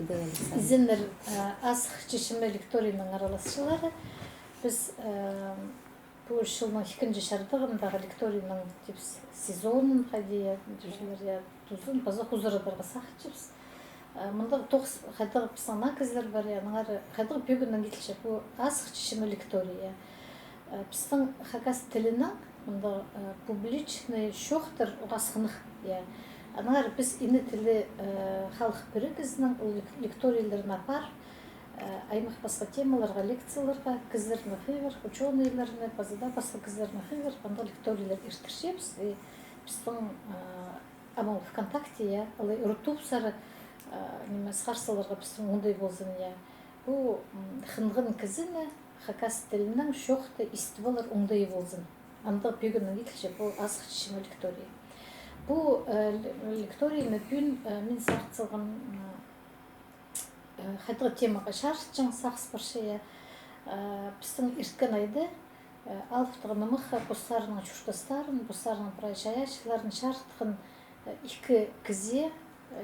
киде Александр. Изендер асық чешімі лекторийның араласшылары. Біз бұл жылның 2-ші шардығындағы лекторийның сезонын қадия жүзілер тұзын база хузырадарға сақчыбыз. Мұнда 9 қайдағы пысана кізлер бар, яңары қайдағы бөгіннің кетілші бұл асық чешімі лектория. Біздің хакас тілінің мұнда публичный шоқтыр ұғасқынық. Анар біз ині тілі халық бірігізінің лекторияларына бар, аймақ басқа темаларға, лекцияларға, кіздеріне қиғыр, ученыйларына, базада басқа кіздеріне қиғыр, бұнда лекториялар ертіршепіз. Біздің амал ВКонтакте, Рутуб сары сқарсыларға біздің ондай болзын. Бұл қынғын кізіні хакас тілінің шоқты истивалар ондай болзын. Анда бөгіннің етілші, бұл асық чешімі лектория. Бұл лекторияны бүн мен сақсылған қайдағы темаға шаршытжың сақс баршая. Біздің ирткен айды алыптығыны мұққа бұстарының чүштастарын, бұстарының прай шаяшыларын шарттығын 2 кізе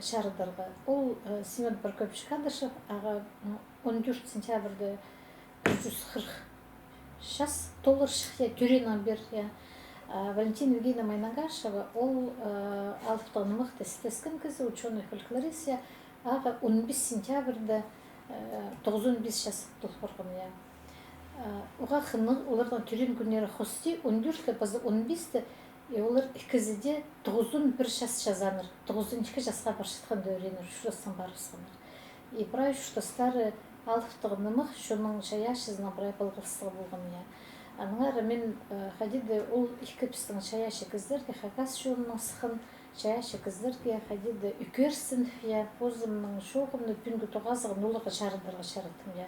шардарға. Ол Семен Прокопьевич Кадышев 14 сентябрьді 140 шас толыр шықя түренен бер. Валентина Евгеньевна Майнагашева, ол алыптығыны мұқты істескен кізі, ученый фольклорист, 15 сентябрьді 9-15 шас тұлпырғын. Оға қынық, олардан түрен күнері қосты, 14-ті, базы 15-ті, олар ikizide 9'un bir şas yazanır. 9'unki жасқа баршытқан дөренір, шұрастан барысқаныр. Ибрай шұрастары алыптығынымық, шының шаяшызына брай балғылыстығы болған. Аныңар мен қадиді ол екі пістің шаяшы кіздерге қағас шуынның сықын шаяшы кіздерге қадиді үкерсін, өзімнің шоғымны бүнгі тоғазығын олығы шарыдарға шарыттым.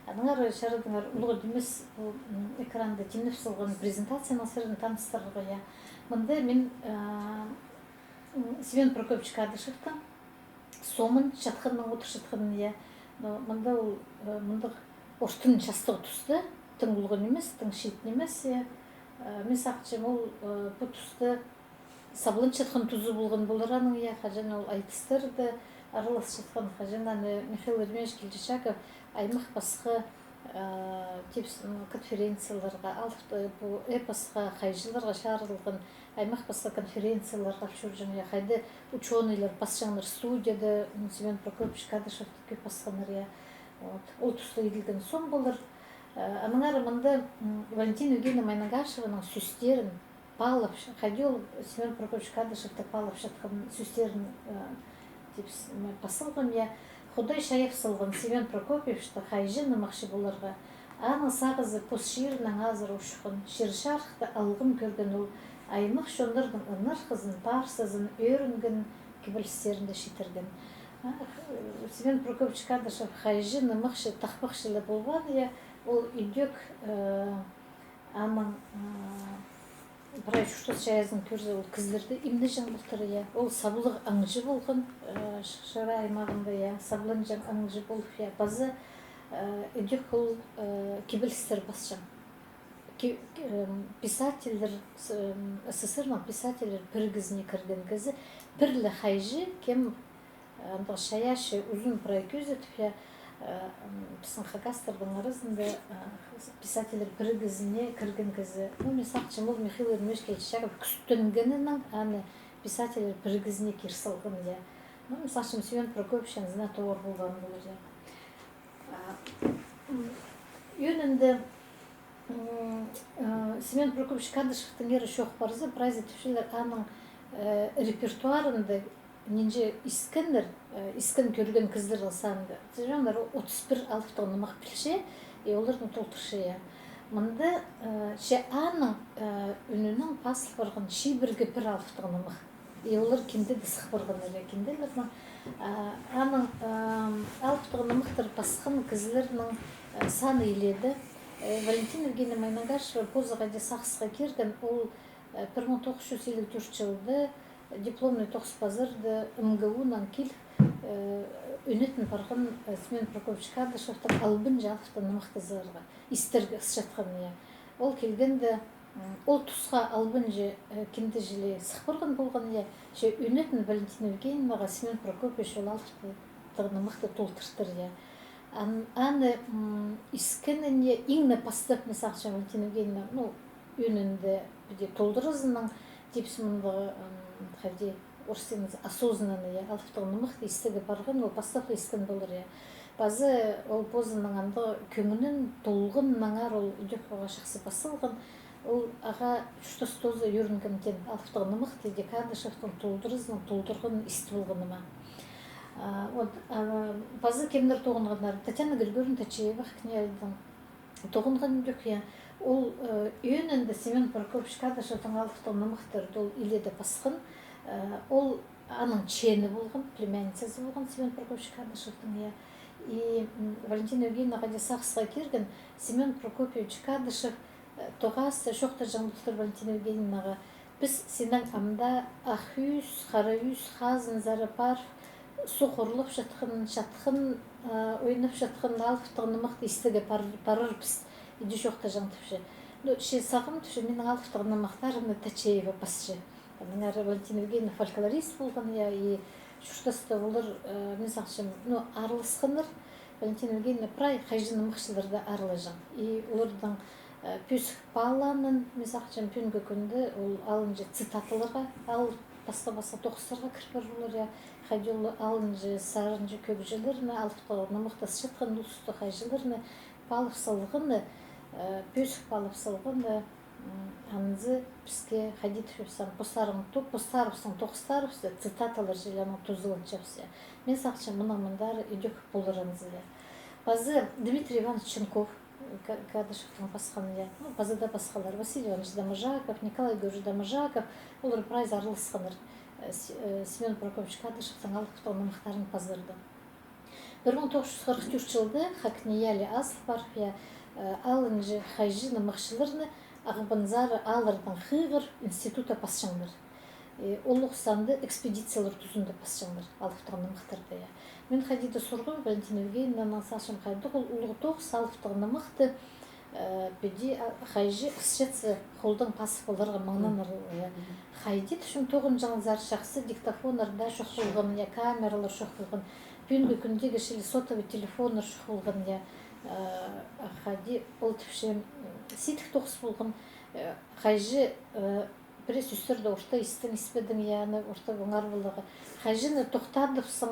Аныңар шарыдыңар олығы демес экранды теніп сылған презентацияның сырын таныстырға. Мында мен Семен Прокопьевич Кадышевтың сомын шатқынның отыршытқынын. Мында ол оштың шастығы тұсты, тың ұлғын емес, тың шетін емес. Мен сақчым ол бұл тұсты сабылын шатқын тұзы болған болыраның. Қажан ол айтыстырды, аралас шатқын қажан Михаил Ермеш Келжешаков аймақ басқы конференцияларға, эпосқа, қайжыларға шарылған аймақ басқа конференцияларға жүрген. Қайды ученыйлар басшаңыр студияда Семен Прокопьевич Кадышевтікі басқаныр. Ол тұсты еділген сон болыр. Аныңары мұнда Валентина Евгеньевна Майнагашеваның сүстерін балып, қайды ол Семен Прокопьевич Кадышевті балып жатқан сүстерін басылған. Құдай шайып сылған Семен Прокопьевичті қайжыны мақшы боларға. Аны сағызы пос ширінің азыр ұшықын, ширшарықты алғым көрген ол аймақ шондырдың ұнар қызын, парсызын, өрінген кебілістерінде шетірген. Семен Прокопьевич Кадышев қайжыны мақшы тақпақшылы болған. Ол үйдек аның Брай шуштас шаязын көрді, ол кіздерді имді жан бұлтыры. Ол сабылық аңжы болған шыра аймағында. Сабылын жан аңжы болып. Базы үйдек ол кебілістер басжан. Писательдер, СССРның писательдер біргізіне кірген кізі бірлі қайжы кем шаяшы ұзын прай көз етіп. Біздің қағастардың арасында писательдер біргізіне кірген кізі. Мен сақчым ол Михаил Ермеш Келжешаков күстінгенінің әні писательдер біргізіне керсілген. Мен сақчым Семен Прокопьевичтен зіна тоғыр болған болыр. Önünde Семен Прокопьевич Кадышевтің ері шоқ барызы, прайзы түпшілер аның репертуарында ненже искін көрген кіздер алсанды. Жаңдар 31 алыптығын ұмақ білше, олардың толтыршы. Мұнда аның үнінің пасыл барған бірге бір алыптығын ұмақ. Олар кемдеді сық барған әлі кемделердің. Аның алыптығын ұмақтыр пасықын кіздерінің саны еледі. Валентина Евгеньевна Майнагашева позаға де сақсыға керген. Ол 1954 жылды дипломный тоқспазырды МГУ-нан кел өнетін барған Семен Прокопьевич Кадышевтің албын жалықтың нымақты зарға истергі ұсшатқан. Ол келгенді ол тұсқа албын же кенді жылы сық барған болған. Өнетін Валентина Евгеньевнаға Семен Прокопьевич ол алықты алыптығыны мықты толтыртыр, я. Аны искеніне иңне постып, месақшы Валентина Евгеньевна, ну, үнінде біде толдырызының, депсімінді, хади, орсеңіз осознанно, я, алыптығыны мықты истігі барғын, ол постапы искен болыр, я. Базы ол позының анды көңінің толғын наңар ол үдек оға шықсы басылғын, ол аға үштостозы үйрінгімден алыптығыны мықты Кадышевтің толдырызының толдырғын исті болғыныма. Базы кемдер тоғынғандар, Татьяна Григорьевна Тачеева князьдің тоғынған үдек, я, ол үйінінде Семен Прокофьевич Кадышевтің алыптығыны мықтырды, ол иледі басқын, ол аның чені болған, племянницасы болған Семен Прокофьевич Кадышевтің, я. И Валентина Евгеньевна сақсыға керген Семен Прокопьевич Кадышев тоғасы шоқта жаңдықтыр Валентина Евгеньевнаға. Біз сенің амда ақүйіз, қарайыз, қазын, зары бар, су қорылып жатқын, ойнап жатқын, алыптығыны мықты істіге парыр біз. Иді шоқта жаңдықшы. Ше сағым түші менің алыптығыны мақтарымды Тачеева басшы. Валентина Евгеньевна фольклорист болған, я, и шуштасты олар, мен сақшым, ну, арылысқыныр, Валентина Евгеньевна прай қайжыны мұқшыларды арылыжың. И олардың пөсік баланын, мен сақшым, пөнгі күнді ол алынжы цитатыларға, ал басқа тоқыстарға кірпір олар, я, қайды олы алынжы сарынжы көкжілеріні, алыптығыны мұқтасы жатқан ұлысты қайжылеріні, балып салғыны, пөсік балып салғыны, анзы бізге хадит шөпсам, постарыпсың, тоқыстарыпсы, цитаталар желяның тұзылын чапсы. Мен сақчым, мұнамындары үйдек болыр анзы. Базы Дмитрий Иванович Ченков, Кадышевтің басқаны, базыда басқалар, Василий Иванович Дамажаков, Николай Георгиевич Дамажаков, олар прайз арылысқаныр. Семен Прокофьевич Кадышевтің алыптығының мұқтарын пазырды. 1943 жылды Хакниялі асыл бар, алынжы хайжыны мұқшылырны Ағыбанзары алырдан қиғыр института пасшаңдар. Олық санды экспедициялар түзінді пасшаңдар, алыптығыны мұқтырды. Мен қадиді сұрғым, Валентина Евгеньевна сашым қайды, ол ұлығы тоғыз алыптығыны мұқты беді қайжы ұсшетсі қолдың пасып оларға маңнан ұрылы. Қайды түшім тоғын жаңызар шақсы диктофонарда шоқ болған, камералар шоқ болған, бүйінгі күндегі шелі сотовый телефонар шоқ болған, қайды ол түшім ситік тоқыс болған, қайжы бірес үстірді орта істің іспедің яны, орта оңар болығы. Қайжыны тоқтадыпсың,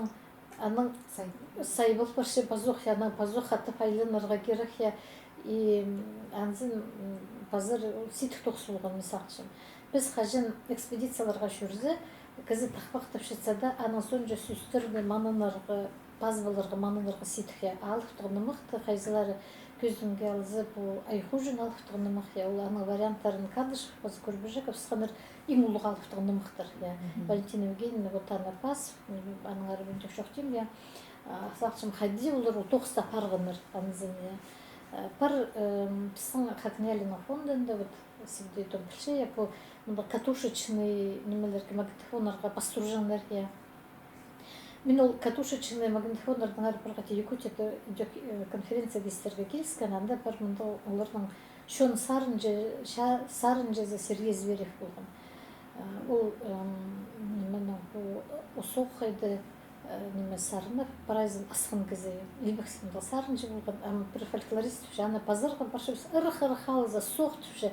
аның сайбыл бірші базуқ, яның базуқ атып айлынырға керек, и анзын базыр ситік тоқыс болған месақшым. Біз қайжын экспедицияларға жүрзі, кізі тақпақтып шетсада, аның сонжа сүстірді манынырғы, базбалырғы манынырғы ситікке алыптығыны мұқты, қайзылары көзімге алызы бұл айхужын алыптығыны мұқты, ол аның варианттарын Кадышев, базы Көрбежеков, сықаныр ең ұлығы алыптығыны мұқтыр. Валентина Евгеньевна Готана Пас, аның арабендек шоқтем, сақшым қайды олар тоқыста парғыныр анызын. Пар біздің Хакниялина фондында, сізді етім білше, катушечный немелерге магнитофонарға пастыржандар. Мен ол катушечный магнитофонлардың әрі бірғати Якутияда конференция дейстерге келіскен, анда бір мұнда олардың шон Сарынжезі Сергей Зверев болған. Ол осоқайды Сарынов, парайзын асқын кізі, Либексімді Сарынжы болған, бір фольклорист түші, ана пазарға баршыбыз ұрық-ұрық алыза соқ түші,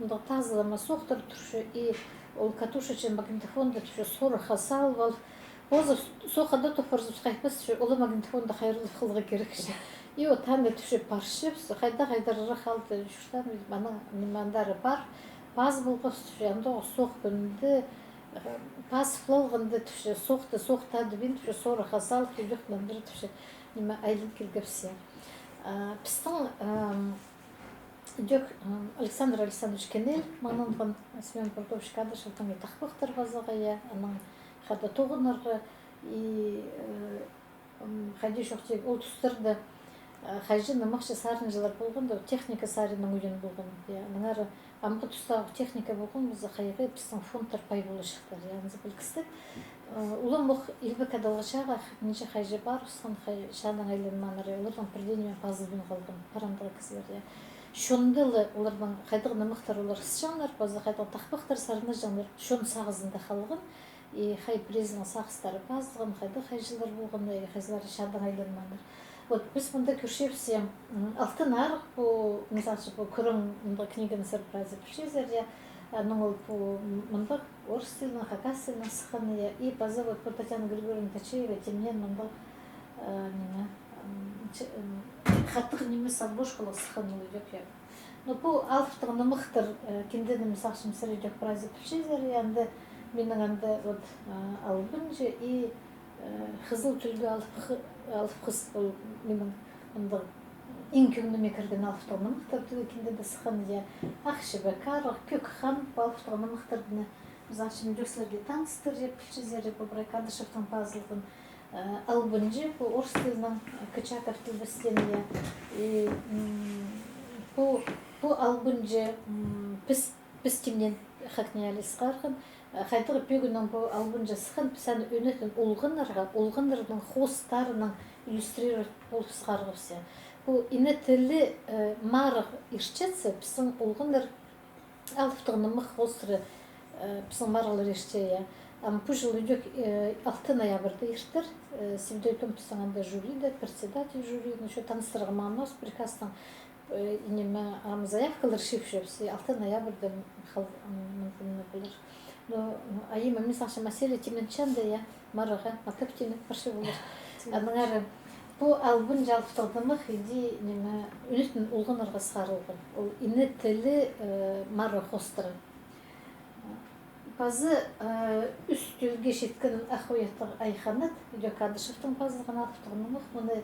мұнда тазылама соқтыр түші, и ол катушечный магнитофонды түші сорыға салып алып, Озы соқада тоқырзып қайпыз, олы магнитофонда қайырлы қылғы керекші. И о тәмі түші паршып, қайда-қайдары қалды жүштан, мандары бар, баз болғыз түші, анда соқ күнді, баз қылғынды түші, соқтады бен түші, соры қасал, күйдіқтандыры түші, айлын келгіпсе. Пістің Александр Александрович Кенел, маңынған Семен Прокофьевич Кадышевтің тақпықтыр базаға, қада тоғынырғы, қайды жоқтек ол тұстырды, қайжыны мақшы сарынжылар болғанда, техника сарының үйен болған. Мұнары амғы тұстағы техника болған, бұзы қайығы біздің фондтар пай болы шықтар. Яңызы білкісті. Улым мұқ елбі кадалғы шаға, неше қайжы бар, ұсқан шаның айлын манары, олардың бірденемен пазылбен қалған, парандығы кісілер. Шондылы олардың қайдығыны мұқтар олар қысжанлар, базы қайдығы тақпақтар сарыны жанлар, шон сағызында қалған. и хай призның сақстары паздығын, хай жылдар болғанда, хайзылары шадың айланмандар. Вот біз мұнда көршепсе, алтын арық бұл, мысалы, бұл көрің мұнда книганы сұрпразы пішезер, ну, по мандак орстильно, хакасильно схания и позовут по Татьяна Григорьевна Тачеева, темнен мандак хаттық немес албошқылы сханылы жоқ я. Но по алфтығыны мықтыр кендені мысақшым сірі жоқ празы пішезер, янды менің анды вот албынжы и қызыл түлгі алып қыз менің андық ең көңіліме кірген алфтығыны мықтырды кендені сханы ақшыбы қарық көк хан алфтығыны мықтырдыны мысақшым жөксілерге таныстыр жеп пішезер бұл бірай Кадышевтың пазылдың албынжы бұл орыс тілінің кычаков тілбістенге и бұл албынжы піс темнен хакнялы сқарғын қайтығы пөгінің бұл албынжы сықын пісәні өнетін олғынырдың хостарының иллюстрировать болып сқарғывся. Бұл ине тілі марық ишчетсе пісің олғыныр алфтығының мұқ хостры пісің марылыр ишчея. Бұл жыл өдек 6 ноябрьда иштір, севдейтін пісің анда жюриді, председатель жюриді, таныстырғы мамыз приказтың инеме заявкалар шепшепсе 6 ноябрьда мүмкін болыр. Айыма мисақшы мәселе теменчан да марыға макаптені қаршы болыр. Аныңары бұл албын жалпытылдымық иди үнетін ұлғынырға сқарылғын. Ол ине тілі мары қостыры. Bazı üst yılge şetkinin ahuyatı ayxanat, yok Kадышевтың пазылған алыптығынымық, мұны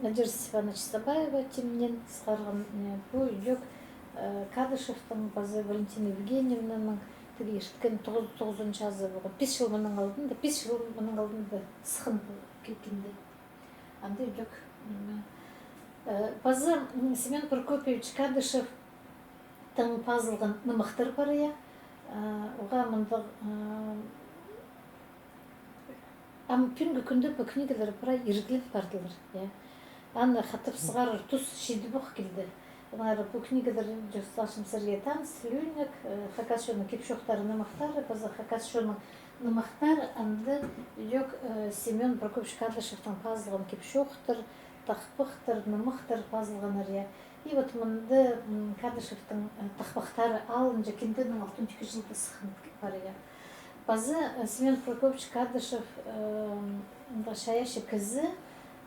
Надежда Степановна Чистабаева темнен сқарған бұл yok Кадышевтың bazı Валентина Евгеньевнаның тіге шеткен 9 жазы болған. 5 жыл мұның алдында сықын келгенде. Анда yok. Bazı Семен Прокопьевич Кадышевтың пазылған нымықтыр барыя. Оға мұндық күнгі күнді бұл книгалар бұра ергілік бардылар. Анна қатып сығарыр тұс шеді бұқ келді. Бұл книгалар жосташым сірге таныс, Лүйнік, Хакасшоның кепшоқтары нымақтары, база Хакасшоның нымақтары, анды yok Семен Прокопьевич Кадышевтың пазылған кепшоқтыр, тақпықтыр, нымықтыр пазылғанар. И вот мұнды Кадышевтың тақпақтары алынжа кенденің 6-2 жылды сықын бар. Базы Семен Прокопьевич Кадышев шаяшы кізі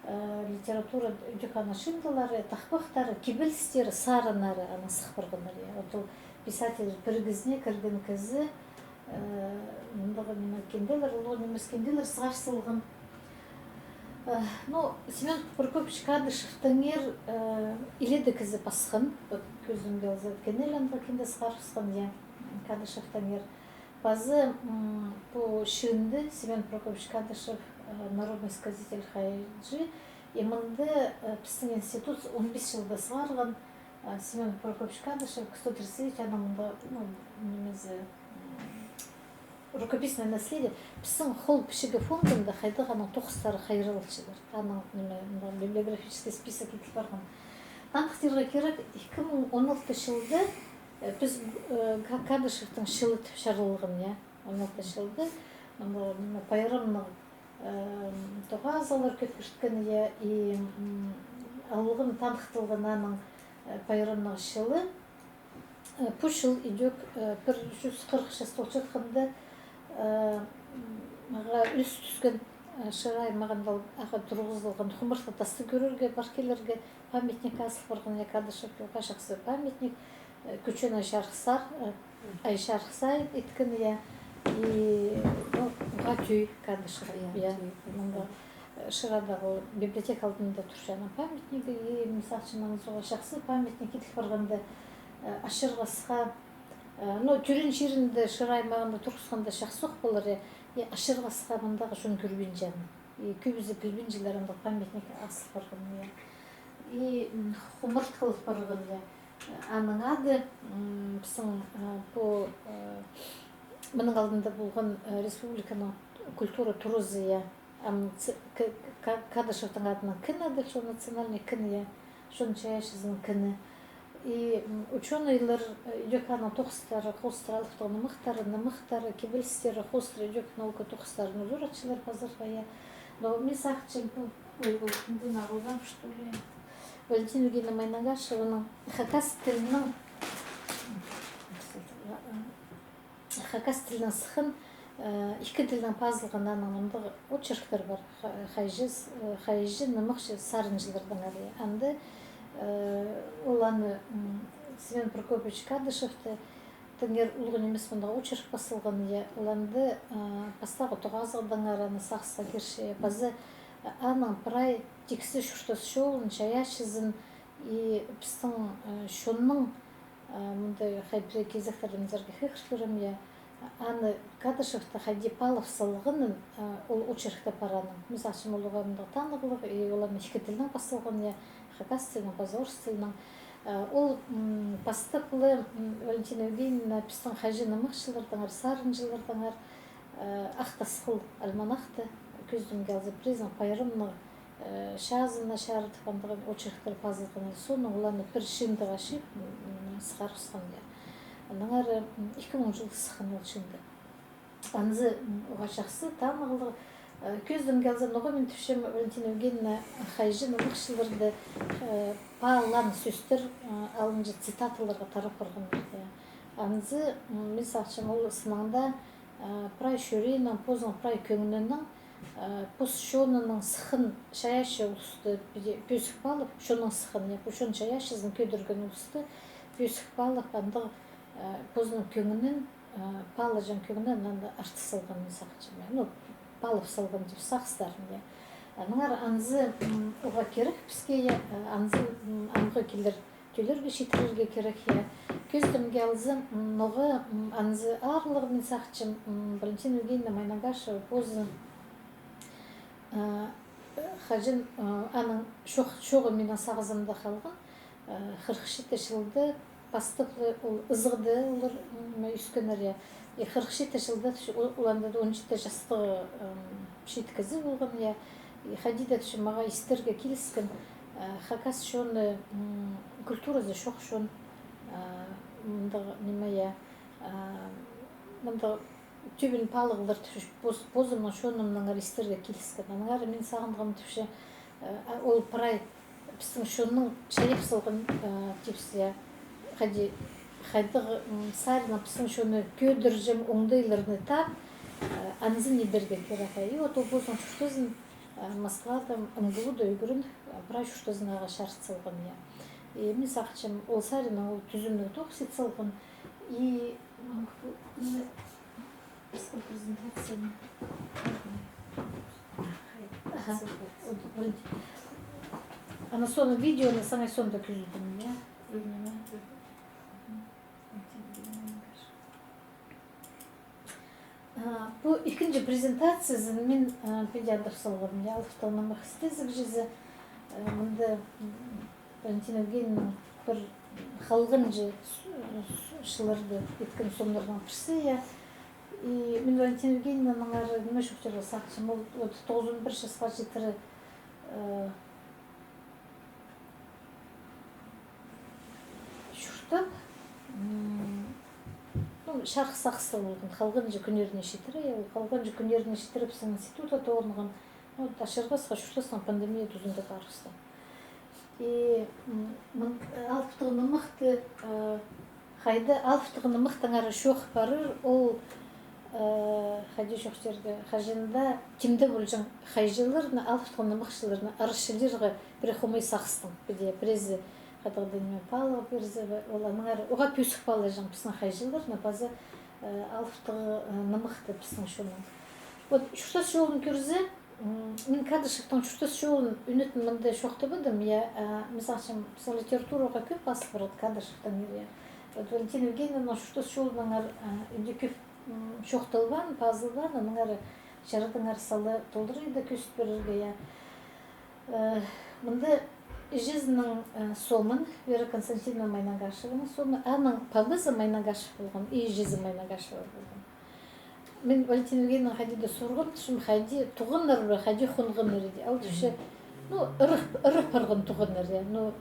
литература үдекана шындылары, тақпақтары, кебілістері, сарынары ана сықпырғынар. Вот писатель біргізіне кірген кізі кенделер, ұлы немес кенделер сығашсылығын. Но Семен Прокопьевич Кадышевтың иледі кізі басқын, көзім белзі кенелянда кенде сығарсықын Кадышевтың Базы по шынды Семен Прокопьевич Кадышев народный сказитель хайджи. И мұнды пістің институт 15 жылда сығарған Семен Прокопьевич Кадышев 139 анамында немезі рукописное наследие. Пістің қол пішігі фондында хайдығаның тоқыстары хайрылшылар. Аның библиографический список етіл барған. Анықтырға керек 2016 жылда біз Кадышевтың шылы шарылығын, 16 жылда пайрымның тоғазалар көпіршіткен и алығын танықтылығын аның пайрымның шылы бұл жыл идек 146 толчатқанда үс түскен шырай мағандал аға тұрғызылған құмыртқа тасты көрерге, баркелерге памятник асыл барған Кадышев қашақсы памятник Күчен Айшарқсар еткін и ұға түй Кадышев. Шырадағы библиотека алдында тұршаны памятнигі и мысалшынан соға шақсы памятник етік барғанда ашырғасқа түрін жерінде шырай мағында тұрғысқанда шақсық болар ашырғасқа мұндағы жөн көрбен жаны. Көбізі білбен жыларында памятник асыл барған. И құмырт қылып барған. Аның ады біздің мұның алдында болған республиканың культура турызы Кадышевтың адының кіні ады, шо национальный кіні, шоның чаяшызының кіні. И ученыйлар идёкана тохстары, хостралыктыгы нымыктары, кебелстері, хостры идёк наука тохстарын узуратчылар базаргая. Но мен сакчым кімді народам, что ли? Валентина Евгеньевна Майнагашеваның Хакас тілінің сықын екі тілдің пазылған анамында очерктер бар. Хайжы, нымықшы, сарынжылардың ария. Анды оланы Семен Прокопьевич Кадышевті теңер ұлғын емес мұнда очерк басылған. Оланды пастағы тұғазылдың араны сақсыға керші. Базы аның прай тексі шүртіс шоуын, чаяшызын и пістің шонның мұндай хайбірі кезектеріміздерге хекшкірім я. Аны Кадышевті хайди Палов салғынын ол очеркті параның. Мысалшым олыға мұнда танығылық, и оланы екі тілінің басылған я. Хакас тілінің, базорс тілінің. Ол пастықлы Валентина Евгеньевна пістің хайжы нымықшылардың, сарынжылардың ақтасқыл альманахты көздің gəlзі призм пайрымның шазына шарытқандығын очерктер пазылғаны соның оланы бір шынды ғашып сықарысқан я. Наңары 2000 жыл сықын ол шынды. Анзы оға жақсы танығылығы көздің gəlзі ноға мен түшем Валентина Евгеньевна хайжы нымықшыларды пағылан сөстер алынжы цитатыларға тарап ұрған. Анзы мен сақшым ол сынаңда прай шөрейнің, позың прай көңінінің пос шонының сықын шаяшы ұлысты пөсік балып, шоның сықын, шон шаяшызын көдірген ұлысты пөсік балып, андығы позының көңінін, палы жан көңінін анда арты салған мен сақчым. Балып салған деп сақстарын. Аныңар анзы оға керек бізге, анзы аңғы келер төлерге шетірерге керек. Көздім gəlзі ноғы анзы арлығы мен сақчым Валентина Евгеньевна Майнагашева позы хажын аның шоғы менің сағызымда қалған 47 жылды пастықлы ол ызғыды олар үскенер. 47 жылда оланда 17 жастығы шеткізі болған. Хадида маға истерге келіскен хакас шоны культуразы шоқ шон мұндағы немая мұндағы түбін палығылар түші бозымның шонымның аристерге келіскен. Анығары мен сағындығым түші ол прай пістің шонның шайып салған тепсия қады қайдағы сарына пістің шоны көдіржім оңдайларыны тап анызын недерге керек. И вот ол бозың шүштізін Москвада МГУ-да үйгірін прай шүштізін аға шарт салған. Мен сақчым ол сарына ол түзімді тоқсет салған. И презентацияны ана соны видеоны саңай сонда күзілдім. Бұл екінші презентациясын мен педиатр салғадым. Алыфталының мақыстезік жезі мұнда Валентина Евгеньевна бір қалғын же шыларды еткен сонлардан пірсі. И мен Валентина Евгеньевнаның ары неме шөктерге сақшым. Ол 91 жасқа жетірі шүртіп шарқ сақсы болған. Қалғын же күнеріне шетірі. Қалғын же күнеріне шетіріп сің института тоғынған. Ашырғасқа шүртісің пандемия түзінде қарғысты. И алыптығыны мұқты қайды алыптығыны мұқтың ары шоқ барыр. Ол қайды шоқтерге қажында кімді болжың қайжылырны алыптығыны мұқшылырны арышылырғы бір қомай сақыстың. Бірезі қадағденмен палы берзі оланың ары. Оға пөсік палы жан пісің қайжылырны базы алыптығыны мұқты пісің шоның. Шүртас жолын көрзі мен Кадышевтің шүртас жолын үнетін мұндай шоқты бұдым. Мысалшым, литератураға көп басып барады Кадышевтің. Валентина Евгеньевна шүртас жолының үйде көп шоқтылған, пазылған, оның ары жарыдың арсалы толдырыйды көсіп берерге. Мұнда жизнның сомын Вера Константиновна Майнагашеваның сомы, аның пабызы Майнагашев болған, и жизы Майнагашева болған. Мен Валентина Евгеньевна хадиді сұрғым, түшім хади туғынлар бі, хади хұнғын өреді. Ал түші ну ырых паргын туганнар я, ну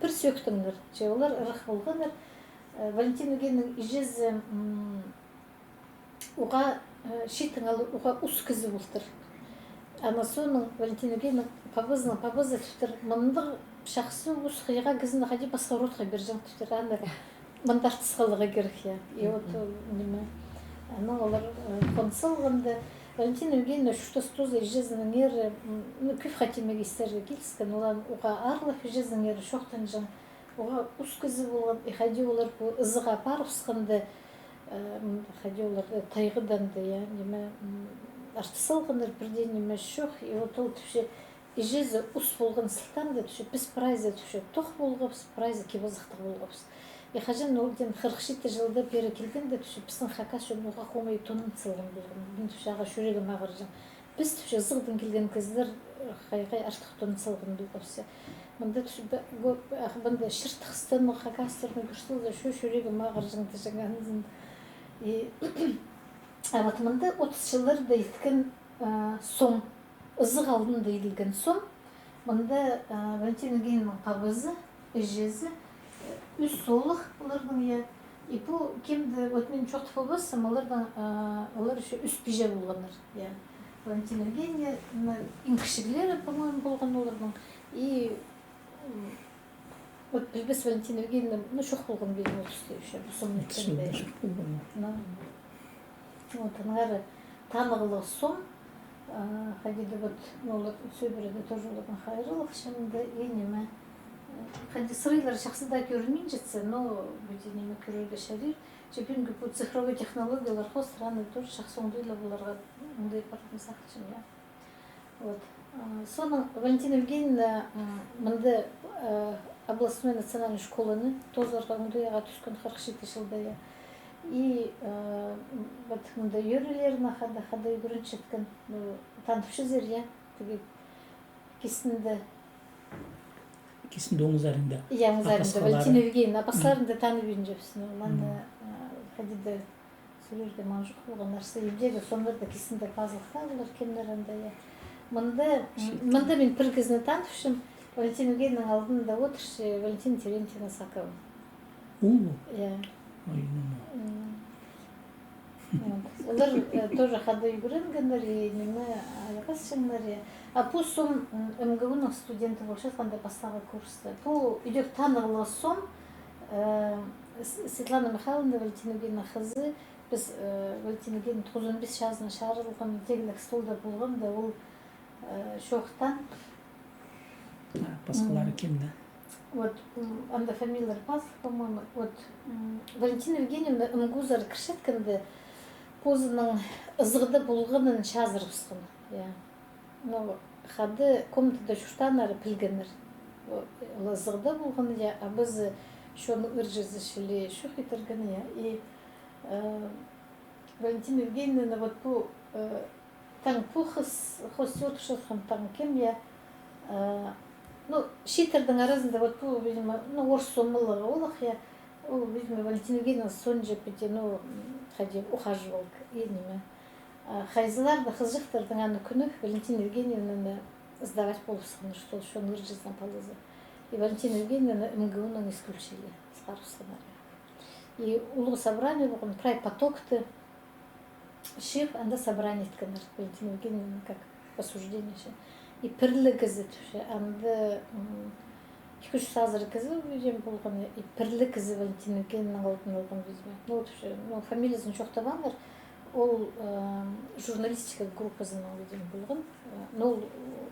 пир сөктүңнөр же олар ырых болгоннар. Валентин Евгеньевнің ижезе уға шитың алу уға ус кізі болтыр. Ана соның Валентин Евгеньевнің пабызы түтір мындыр шақсы ус қиға кізіні қади басқа ротқа бержен түтір. Ана мындар тысқалыға керек я. И вот неме. Ана олар қонсылғанды. Валентина Евгеньевна что-то ижезінің ері, күф қатимеге істерге келіскен, олар уға арлық ижезінің ері шоқтан жан. Оға ус кізі болған, хади олар ызыға парып сықынды, хади олар тайғыданды, неме артысылғандар бірден неме шоқ, и вот ол түші ижезі ус болған сылтанды түші, біз прайзы түші тоқ болғапыз, прайзы кебазықтық болғапыз. И хажан олден 47 жылда бері келгенде түші біздің хакас жөн оға қомай тонын сылған болған. Мен түші аға шөрегі мағыр жан. Біз түші зығдың келген кездер қай-қай аштық тонын сылған болғапсы. Мында түші бұнда шыртықстан хакастырны күштілді шөрегі мағыр жан тұшыңғанызын. Вот мында 30 жылдарда еткен сом, ызық алдын дейілген сом. Мында Валентин Евгеньевнің пабызы, ежезі, үз солық олардың я. И бұл кемді, вот мен жоқты болбасым, олар еще үз пиже болғаныр. Валентин Евгеньевна, ең кішігілері, по-моему, болған олардың. И вот біз Валентин Евгеньевна, шоқ болған бейін ол түсте еще. Шоқ болған. Вот, анары танығылығы сом. Хадиді вот, олар сөйбіреді тоже олардың қайрылық шынында енеме. Ханди сырайлар шақсыда көрінмен жетсе, но бүде неме көрерге шарир. Жепен көп цифровой технологиялар қос раны тоже шақсы оңдайлы оларға оңдай бардың сақчын, я. Вот. Соның Валентина Евгеньевна мында областной национальной школаны тозларға оңдайға түскен 47 жылда, я. И вот мында үйрелерін қада үйгірін шеткен танытыпшы зер, я. Кесінді оңызарында. Оңызарында. Валентина Евгеньевна апасларында таны берін жепсін. Оланда қадиді сөйлерде манжық болған нәрсе емдегі, сонларда кесінді пазылықта олар кемдерінде. Мында мен бір кезіне танытышым, Валентина Евгеньевнаның алдында отыршы Валентина Терентьевна Сакова. Олар тоже қада үйгіренгендер, неме аяғасшыңдар. А бұл сом МГУ-ның студенті болшы қандай бастағы курсты. Бұл үйдек танығылығы сом Светлана Михайловна Валентина Евгеньевна қызы. Біз Валентина Евгеньевна 95 жазына шарылған тегілік столда болған да ол шоқтан. Басқалары кемді? Вот, анда фамилиялар пазлық, по-моему. Вот, Валентина Евгеньевна МГУ-зар кіршеткенде позының ызғыды болғанын шазырғысқын. Но хады комнатада шуштанары пілгенір. Ызғыды болғаны, а біз шоны үржізі шілі шух етіргені. И Валентина Евгеньевна вот бұл таң бұл қос өтішілген таң кем, ну, шитердің арасында вот бұл, видимо, орыс сомылығы олық, ол, видимо, Валентина Евгеньевна сон жепеде, ну, хади ухаживал едніме. Хайзылар да қызжықтардың аны күні Валентина Евгеньевнаны сдавать болысқаны, что шон үржіздің палызы. И Валентина Евгеньевна МГУ-ның исключили с сценария. И улы собрание болған, край потокты, шеф, анда собрание еткенер Валентина Евгеньевна как осуждение. И пірлі кізі түші, анда 2-3 сазыры кізі өйден болған, и пірлі кізі Валентина Евгеньевнаның алдын алған өзіме. Ну, түші, фамилиясын жоқтабандар, ол журналистика группасының өйден болған. Ну,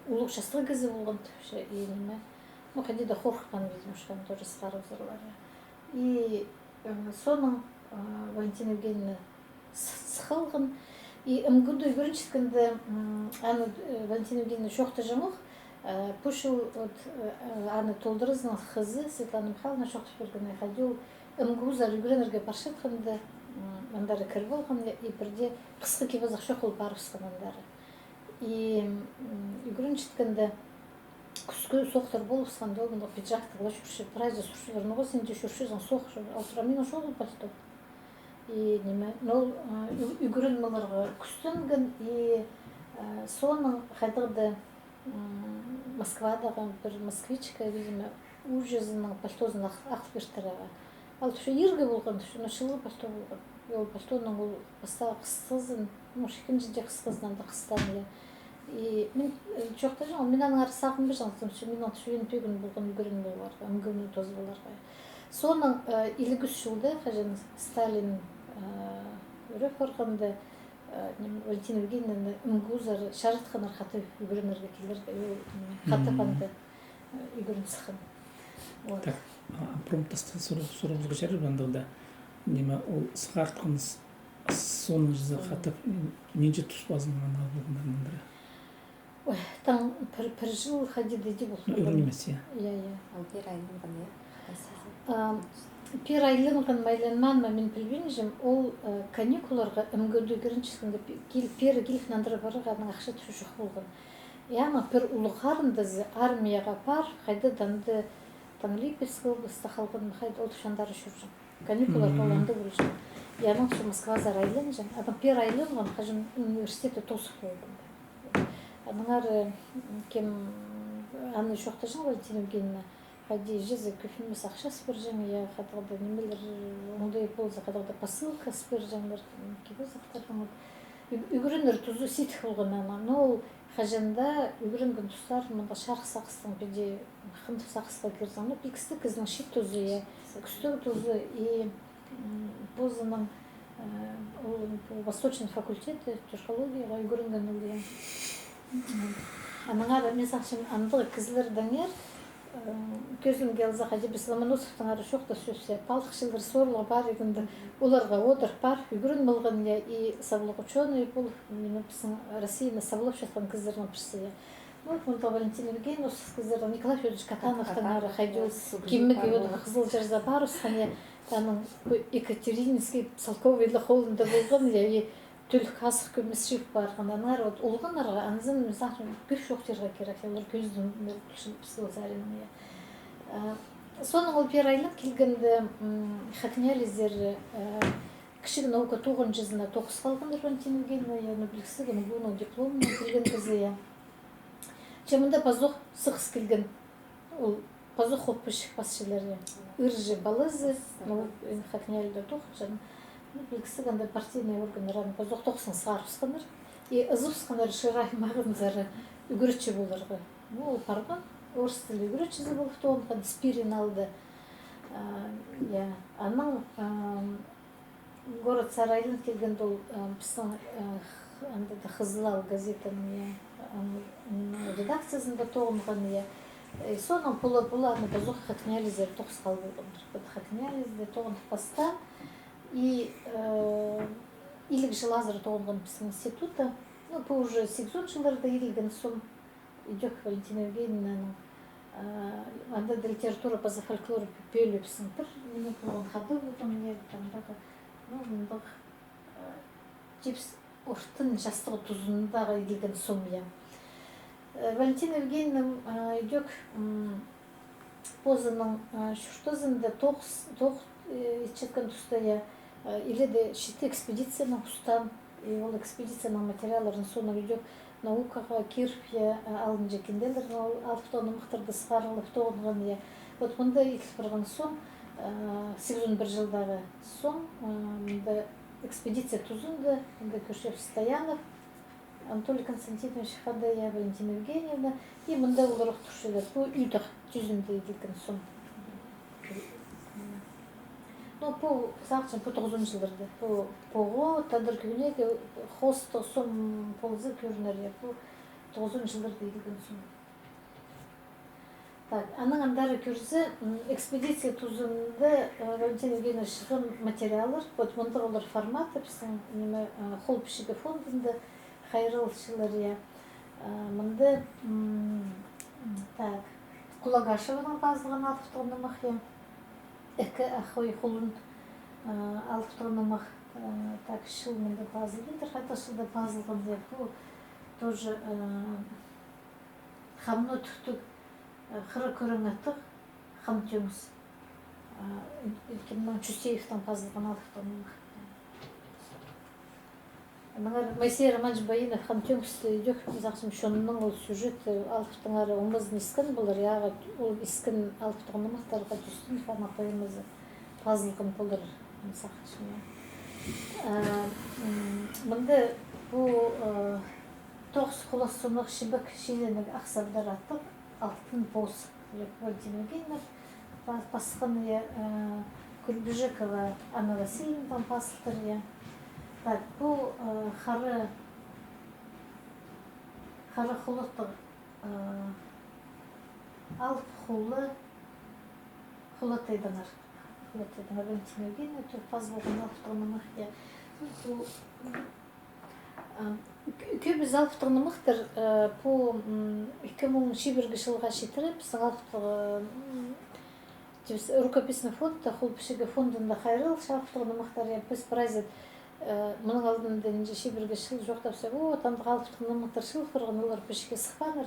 улық шастығы кізі болған түші, и неме. Ну, қадида қорққан өзім ұшқан, тоже сқарып зырлары. И соның Валентина Евгеньевна сықалған. И МГУ-ды үйгіріншіткінді аны Валентина Евгеньевна шоқты жамық, пушыл аны толдырызның қызы Светлана Михайловна шоқты бергені қадил МГУ-зар үйгіренерге баршетқынды андары кір болған, и бірде қысқы кебазық шоқ ол барысқан андары. И үйгіріншіткінді күскі соқтыр болысқан долғында пиджактығыла жүрші, прайзы сұршыларын оға сенде жүршізін соқ, алтырамин ошолы пальто. И неме, нол үйгірін маларға күстінген, и соның қайдырды Москвадағы бір москвичка, видимо, ужазының пальтозын ақып берттіріға. Ал түші ерге болған, түші нұшылы пальто болған. Ол пальтоның ол баста қысқызын, мұшықын жінде қысқызынан да қыстан. И мен жоқта жаңа, мен аның ары сағын бір жаңа, мен түші ең төгін болған үгірін боларға, үмгімін тоз боларға. Соның 53 жылда қажын Сталин өрі қорғанды Валентина Евгеньевна үмгузар шарытқанар қаты үгірінерге келерді, қаты панды үгірін сықын. Так, промптасты сұрауызға жәрі бандығда, неме ол сықартқыңыз соны жүзі қатып, менже тұс базынған ал болғандарының бірі? Ой, там бір жыл ходиды де болды. Үрін емес, иә? Иә. Ал бір айланған, иә? Пер айланған майланман мен білбеймін, ол каникуларға үмгөді көрінчісінде пері келіфнандыры барығаның ақша түші жоқ болған. Яма пер ұлықарындызы армияға пар, қайды данды Липецк облысты қалған қайды ол тұшандары жүржін. Каникуларға оланды көрішін. Яның тұшы Москва зар айлан жан. Адам пер айланған қажын университеті тосық болған. Аның ары кем аны шоқты жын Валентина Евгеньевна қайды жезі көфінмес ақша спір жан, я қадағда немелер ондай болза қадағда посылка спір жанлар кебе зақтарған. Үгірінер тұзу сетік болған ама. Но қажында үгірінген тұстар мұнда шарқ сақыстың беде қымдық сақысқа керзаны. Пикісті кіздің шет тұзы, күстік тұзы и позының Восточный факультет түркологияға үгірінген өлі. Аныңа да мен сақшым андығы кізлердің көзім келзі қаде біз Ломоносовтың ары шоқта сөзсе, палықшылыр сорлы бар егінді, оларға одыр бар, үгірін болған и сабылық ученый бұл, мені біздің Россияны сабылып жатқан кіздердің бірсі. Мұнда Валентина Евгеньевна осы кіздердің Николай Федорович Катановтың ары қайды ол кемігі қызыл жарза бар, ұсқане Екатерининский Салковайлы қолында болған, и түлік асық көмес шеп барған. Анар олған арға анызын мысақшын көш жоқтерға керек, олар көздің пісі заринын. Соның ол пер айлық келгенді хакнялиздер кішігін ауға 9 жүзіне 9 қалғандар Валентина Евгеньевна, біліксі ғаны бұның дипломына келген қызы. Чемінде пазоқ сықыс келген, ол пазоқ қоппышық басшылары. Үржі балызы, хакнялида тоқып білгісі қандай партийный органдараны пазоқ тоқсын сарып и ызып шырай мағынзары үгірітші болырғы. Ол парған, орыс тілі үгірітшізі болып тоғын спирин алды. Аның город Сарайлын келген ол біздің Қызылал газетінің редакциясында тоғынған. Соның бұланы пазоқ хакнялиздер тоқыс қал болғандар. Хакнялиздер тоғындық баста и илік жыл азыр тоғынған біздің института. Бұл уже 800 жылдарда илген сон идек Валентина Евгеньевнаның анда литература по фольклору пөліпсің бір мене болған қады болған не тамдағы мұндық жепс ұрттың жастығы тұзындағы илген сон. Валентина Евгеньевна идек позының шүртізінде четкен тұстая или де шетті экспедицияның ұстан, и ол экспедицияның материаларын соны идек наукаға кирпия алын жекенделерін алыптоны мұқтырды сығарылып тоғынған. Вот мұнда етіліп тұрған сон, 81 жылдағы сон, мұнда экспедиция тұзынды, мұнда Көшев Стоянов, Анатолий Константинович Хадая, Валентина Евгеньевна, и мұнда олар ұқтыршылар. Бұл үйдіқ жүзінде еділген сон. Бұл сақшын бұл 9 жылдырды. Бұл тадыр күйінеге хосты сон ползы көрінер. Бұл 9 жылдырды еділген сон. Аның андары көрсі экспедиция тұзында Валентина Евгеньевна шығын материалар. Мұнда олар форматы, біздің қол пішігі фондында қайрылшылар. Мұнда Құлагашеваның базылған алтықтығына мақиям. Эке ахой холун алфтономах так шылмында базылдыр, хата шылда базылған деп. Бұл тоже хамны түктік қыры көріңеттік хам теңіз. Үлкеннің Чусеевтің базылған алфтономах. Мыңар Майсей Романович Баинов хан теңсті идек мизақсым шонның ол сюжет алфтыңары омыз нискін бұлар яға ол искін алфтығын мақтарға түстін фана поэмазы пазылғын бұлар мисақшыма. Мынды бұл тоғыз құласынық шибік шиленік ақсардар аттық алтын боз Владимир Пасханы Кульбежекова Анна Васильевна там пасылтыр. Так, бұл қары құлықтық алып құлатайдыңар. Құлатайдыңар Валентина Евгеньевна, паз болған алыптығынымық. Көбіз алыптығынымықтыр, бұл 2001 жылға шетіріп, біздің алыптығы рукописный фонд, құлпішігі фондында қайрыл, алыптығынымықтар, біз празет мұның алдында неше шебірге шыл жоқтапса, отандық алыптығын мұқтар шыл құрған олар пешке сықпаныр.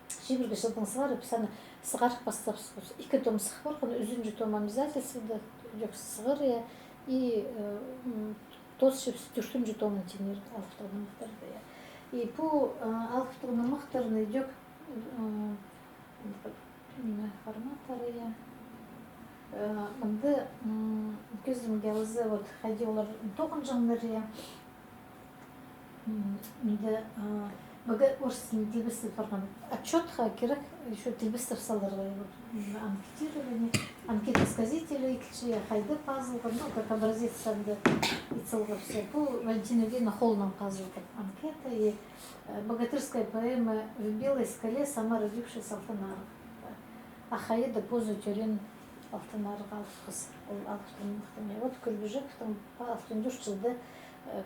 Шебірге шылдың сығары, пісаны сығарық бастапсыз. 2 том сық бар, құны үзінжі том обязательствода жоқ сығыр, и тос шепсі түртінші томын тенер алыптығын мұқтарды. И бұл алыптығын мұқтарыны жоқ форматтары, мынды көзім келізі қайде олар тоғын жаңдары мынды бұғы орыстың тілбістіп барған отчетқа керек еще тілбістіп салдарға анкетирование, анкета сказителей қайды пазылған, как образец санды ицылғы все. Бұл Валентина Евгеньевна холынан пазылған анкета и богатырская поэма «В белой скале сама родившаяся алтынарық». Ахаида позу тюрен алтынарық алып алтынарық. Вот Кульбежековтың алтын жүш жылды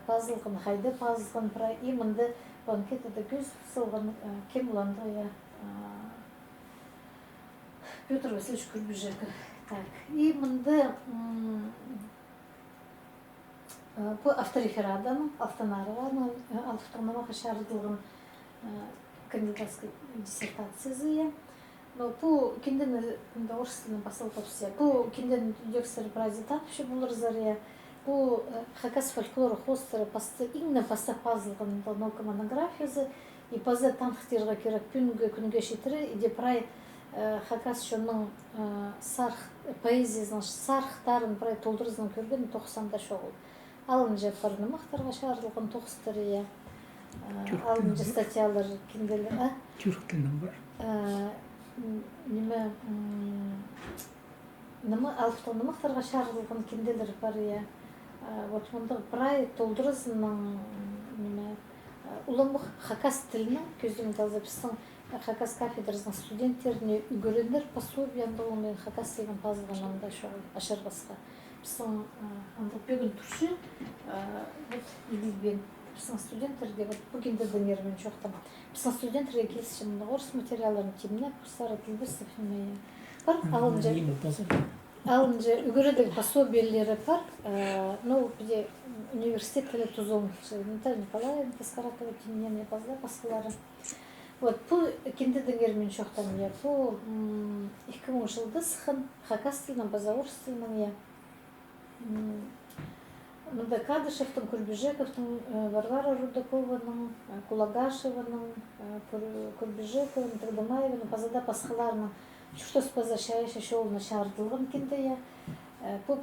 пазылған, қайды пазылған, и мынды банкетада көз сылған кем ұланды Петр Васильевич Кульбежеков. И мынды бұл авторефераданың алтынарығы алтынарығы шарыдылған кандидатской диссертациясы. Но бұл кенден орыстың басылып все. Бұл кенден дёксер празитат вообще булыр заря. Бұл хакас фольклоры хостері именно паста пазылған наука монографиясы и паза танхтерға керек күнге шетірі иде прай хакас шоның поэзиясының сархтарын прай толдырызын көрген 90-да шоғыл. Алын жаппарыны мақтарға шарылған 90-тары, алын жа статьялар кенделі. Түрк тілінің бар. Алыптығын мақтарға шарылған кенделер бар. Вот мұнда прай толдырызының ұлымық хакас тілінің көзден қалзы біздің хакас кафедрасының студенттеріне үгірендер пособиянды олымен хакас деген пазылған аңда шоғыл ашарғасқа. Біздің бүгін тұршы елізбен біздің студенттерге бүгінде дөнермен жоқтым. Біздің студенттерге келісші орыс материаларын теміне курстары тілбістіп бар. Алынжы үгіредік пособиялері бар. Бізде университет тілі тұзуым. Наталья Николаевна Таскаратова темінен басқалары. Бұл кенде дөнермен жоқтым. Бұл 2000 жылды сықын хакас тілінің, орыс тілінің. Мұнда Кадышевтың, Кульбежековтың, Варвара Рудакованың, Кулагашеваның, Кульбежековың, Трудомаевының, пазада пасқаларының Шуштос паза шайшы шоуына шардылған кенде. Бұл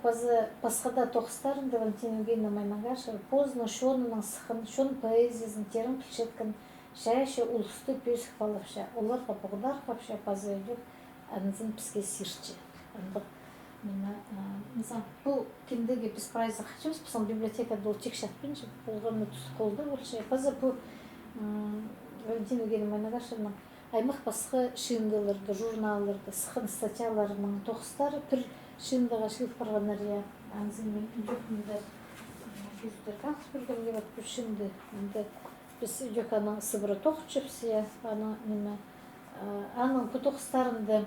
пасқада тоқыстарында Валентина Евгеньевна Маймагашева позны шонының сықын, шон поэзиясын терін кішеткін шайшы ұлысты пөз қпалыпша. Оларға бұғдар қапша паза өдіп әнізін піске сирші. Бұл кендеге біз прайзы қачымыз, біздің библиотекада ол тек шатпен жеп, болғаны тұс қолды болшы. Паза бұл Валентина Евгеньевна Маймагашеваның аймақ басқы шыңдыларды, журналларды, сықын статьяларының тоқыстары бір шыңдыға шылып барған әрия. Әнзімен үндекімді жүздер қақс бүргенге бат бұл шыңды. Біз үндеканың сыбыры тоқытшыпсия, аның бұл тоқыстарында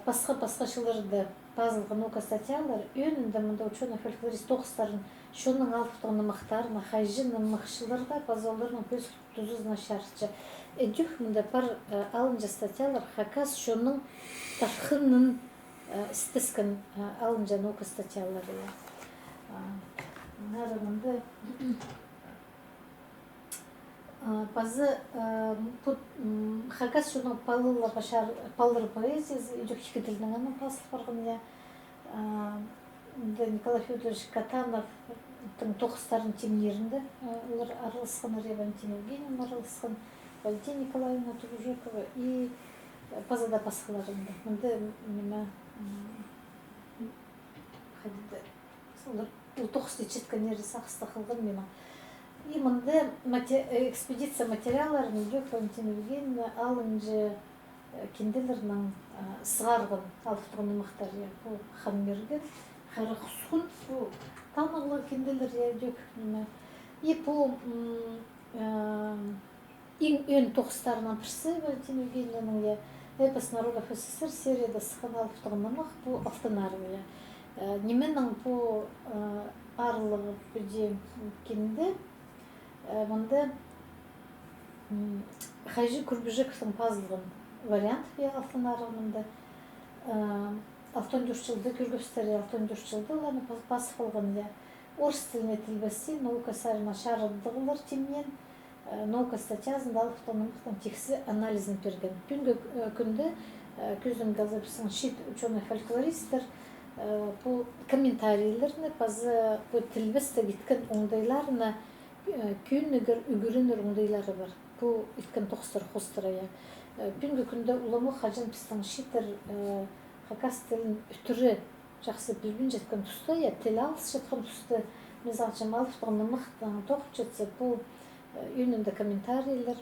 басқа шылырды пазылған оқа статьялар, өнінде мұнда ученый-фольклорист тоқыстарын шоның алыптығыны мақтарына, хайжының мақшыларға, базаларының көз тұзызына шарытшы. Әдюх мұнда бар алынжа статьялар, хакас шоның таққынның істескен алынжа оқа статьялары. Нәрі мұнда Пазы хакас шуның палылар башар паллар поэзиясы идёк iki тілдің ана пасыл барған я. Николай Федорович Катанов тоқыстарын темнерінде олар араласқан, Мария Валентина Евгеньевна араласқан, Валентина Николаевна Тугужекова и пазада басқаларында. Мында неме хадиде олар тоқысты четкен нері сақысты қылған мені. И мында экспедиция материалларын идёк Валентина Евгеньевна алынжы кенделерінің сығарғын алыптығын мақтар я бұл ханмерген харахсун бұл танығылар кенделер я идёк неме. И бұл өн тоқыстарынан бірсі Валентина Евгеньевнаның я эпос народов СССР серияда сыққан алыптығын мақ бұл автонарвия. Неменің бұл арлығы бүде кенде мында Хайжи Курбежековтың пазылған вариант я автонарвында. Алтын жылды көргөстері алтын жылды оланы пасып болған я. Орыс тіліне тілбәсі, наука сарына шарыдығылар теммен, наука статьязында алыптығының тексі анализін берген. Күнгі күнді көздің газапысын шет ученый-фольклористер бұл комментарийлеріне пазы тілбәсті кеткен оңдайларына күйінігір үгірінір оңдайлары бар. Бұл еткен тоқыстар қостыра я. Күнгі күнді ұламы қажын пістің шетір хакас тілін үтірі жақсы білбін жеткен тұсты, я тіл алыс жеткен тұсты, мезалчым алыптығын мұқтың тоқып жетсе, бұл үйінінде комментарийлер,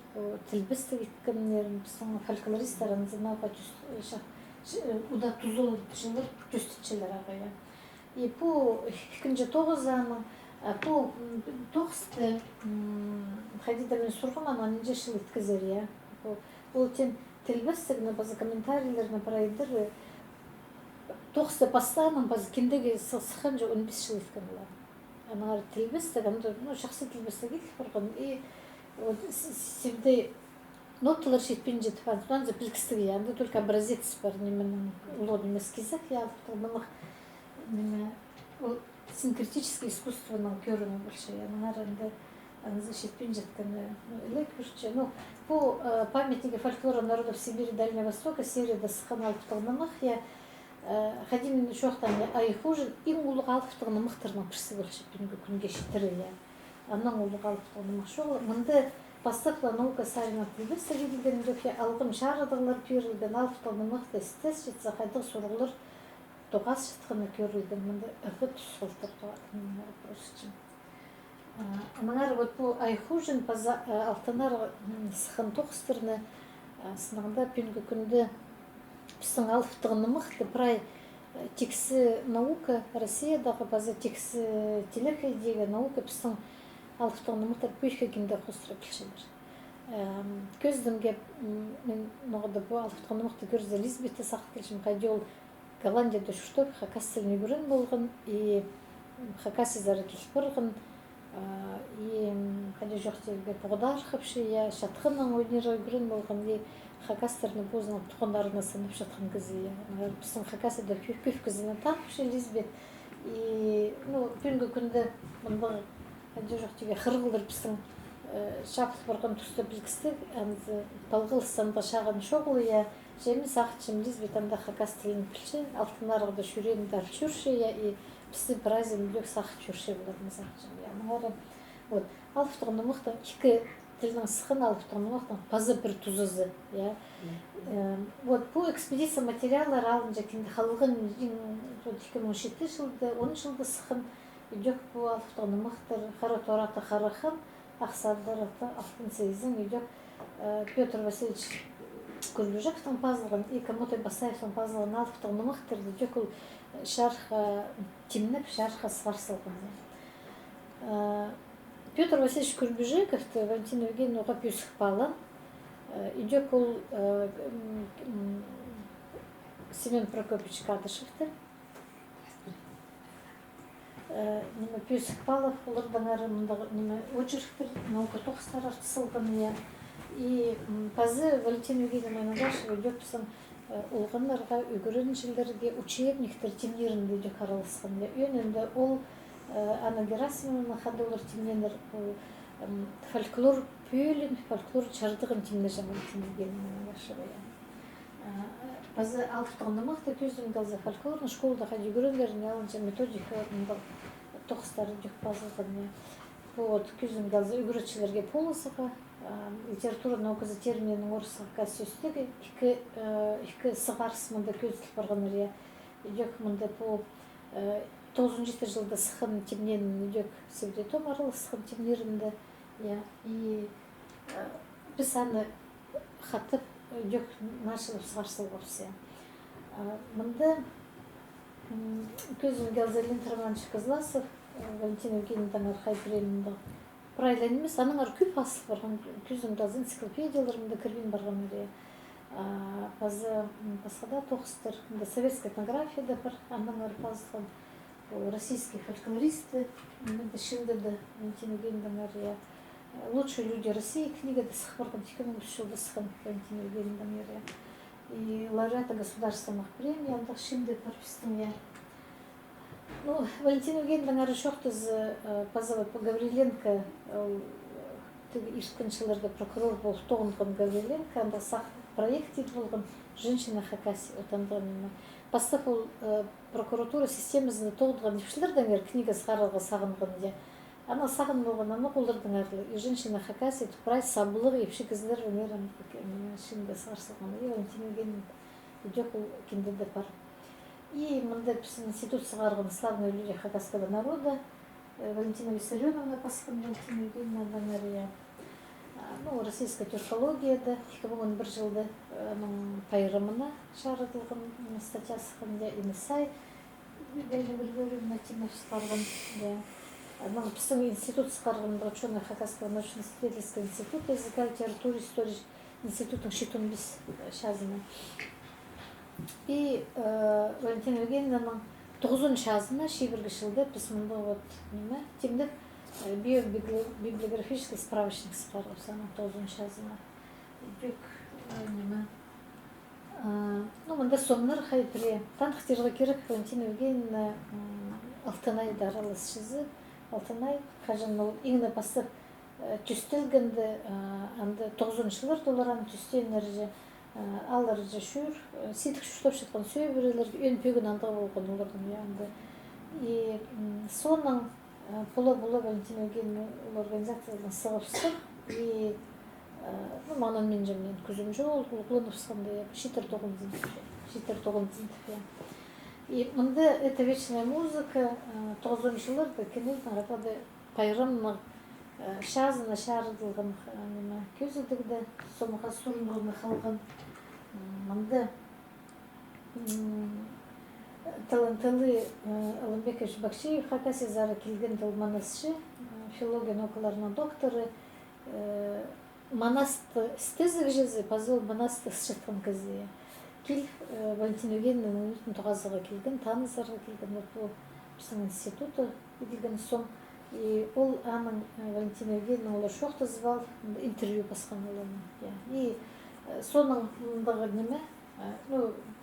тілбісті кеткенлерін, біздің фольклористарын зынауға ұда тұзыл жылыр төстітшілер ағая. И бұл 2009-аны, бұл тоқысты қадидамен сұрғыман анынже жыл еткізер, я. Бұл тен тілбістігіні базы комментарийлеріні парайдыры, тоқысты бастағынан базы кендеге сыққан жа 15 жыл еткен олар. Анағар тілбістігі, жақсы тілбістігі барған. И севде ноталар жетпен жетіп, антуан за білкістігі, янда только образец бар, неменің ұлодым эскизах, я алыптығынымық синкретическое искусственное көріні бірші, анағар әнді анызы жетпен жеткені үлек бірші. По памятнике фольклора народов Сибири и Дальнего Востока серияда сыққан алыптығынымық, я Хадимин шоқтан айхужин иң улық алыптығының мұқтырына пірсі бірші күнге шетірі. Анның улық алыптығының мұқшоғы. Мұнды бастықла наука сарина тілбісті келген дөке алғым шарыдығылар көрілген алыптығының мұқты істес жетсе қайдық сұрғылыр тоғас жетқіні көрілген. Мұнды үгі тұсқылтыр тоғатын. Мұнар бұл айхужин алтынар сықын тоқыстырны сынағында пүнгі күнді біздің алыптығыны мұқты бірай тексі наука Россиядағы базы тексі телехайдегі наука біздің алыптығыны мұқты көйкі кенде қостыра білшілер. Көздімге мен ноғыда бұл алыптығыны мұқты көрді Лизбетті сақы келшім қайды ол Голландияда жүртіп хакас тіліне көрін болған и хакас езары келіп бұрған и қайды жоқтегі бұғдар қапшы шатқынның өнері көрін болған и хакастерны поздно тұқындарына сынып жатқан кезі. Біздің хакасыда көп кезіне тақшы Лизбет. И күнгі күнді мұндағы әнде жоқ деге қырғылыр біздің шапылып барған тұсты білгістік, әнді балғылыстанда шағын шоғылы, жемі сақытшым Лизбет әнді хакас тілін білші, алтын арғыда шүрендар жүрші, и бізді бір азен үлек сақыт жүрші болармы сақытшым. Алыптығында мұқтың екі тілінің сықын алыптығында мұқтың базы бір тұзызы. Бұл экспедиция материалдар алын жәкенде қалығын 2017 жылды, 10 жылды сықын үйдек бұл алыптығында мұқтыр қара тораты қарақын, ақсардараты алтын сейізін үйдек Петр Васильевич Курбежековтың пазылған, и Камотай Басаевтың пазылған алыптығында мұқтыр үйдек ол шарха темніп, шарха сварсылған. Петр Васильевич Курбежековты Валентина Евгеньевна оға пүйсік балын. Идек ол Семен Прокопьевич Кадышевты. Пүйсік балып, олардан әрі очерктер, наука тоқыстар артысылған. И пазы Валентина Евгеньевна Нагашева идек біздің олғанларға, үгірін жылдерге учебниктер темнерінде де қаралысқан. Өнінде ол Анна Герасимовна қандай олар темнендер фольклор пөлін, фольклор чардығын тимне жаңыл тимнегеннен ашырая. Базы алфтығында мықты көздің қалза фольклорны школда хади көрелеріне алынша методика тоқыстары жүк базылғын. Вот көздің қалза үгіретшілерге полысыға, литература наукасы терминінің орысыға сөстегі екі сығарыс мұнда көзіліп барған әрия. Жүк мұнда по 97 жылда сықын тимнен жүк севдетом арылы сықын тимнерінде. И біз аны қатып жүк нашылып сығарсыл көрсе. Мұнда көздің қалза Линтерманчик Козласов, Валентин Евгеньевнаның архайбіремінде правильно емес, аның ар көп асыл барған, көздің қалза энциклопедияларында кірбен барған әрі. Басқада тоқыстыр, советская этнографияда бар, аның ар базылған российские фольклористы, шындырды Валентин Евгеньевнаның әрі. Лучшие люди России книга до сих пор, жылда сықын Валентин Евгеньевнаның әрі. И лауреата государственных премий, андық шынды пропистың я. Ну, Валентин Евгеньевнаның әрі шоқтыз по Гавриленко, иркіншілерге прокурор болып тоғындығын Гавриленко, андық сақ проект дейді болған «Женщина Хакасия» отандығын. Бастап ол прокуратура системасында тоғындығын ешілердің әр книга сағарылға сағынғын. Ана сағын болған, ана қолдырдың әрлі. И «Женщина Хакасия» тұпырай сабылығы епші кізілер өнерім шынды сағарсылған. И Валентин Евгеньевна идек ол кендеді бар. И мұнда институт сағарғын «Славные люди хакасского народа». Валентина Виссарионовна пасқын Валентин Евгеньевнадан әрі. Ну, российская тюркологияда 2001 жылда пайрымына жарытылған статья сықында Инесай Григорьевна Тимовскарған. Біздің институт сықарған ученый Хакасского научно-исследовательского института языка, литературы, истории институтың шетун біз шазына. И Валентина Евгеньевнаның 9 шазына шебіргі жылда біз мұнда темдік библиографический справочник сықарғы сана 9 шазына. Ну, мұнда сомнар хайпіре. Танқытерға керек Валентина Евгеньевна Алтынай даралыс шызы. Алтынай қажын еңді бастап түстелгенді 9-шылар доларан түстен әрі алар же шүр, сетік шүртіп шытқан сөй бірелерге өн пөгін анда болған олардың яғында. И соның бұла Валентина Евгеньевна организацияларын сығып и маңын мен жемнен күзім жол, ұлғылынып сықынды, шитер тоғын зінтіп. И мұнда это вечная музыка, 9 жылырды, кенелдің арапады пайрымның шазына шарыдылған көзідігді, сомыға сұрынғылны қалған. Мұнда талантылы Алымбекович Бакшиев Хакасия зары келген дыл манасшы, филология наукаларының докторы, манасты стезік жезі, пазыл манасты сшытқан кезі. Кел Валентин Евгеньевнаның үтін тұғазыға келген, танызарға келген, бұл біздің институты еділген соң. И ол аның Валентина Евгеньевна олар шоқты звал, интервью басқан оларның. И соның мұндағы неме,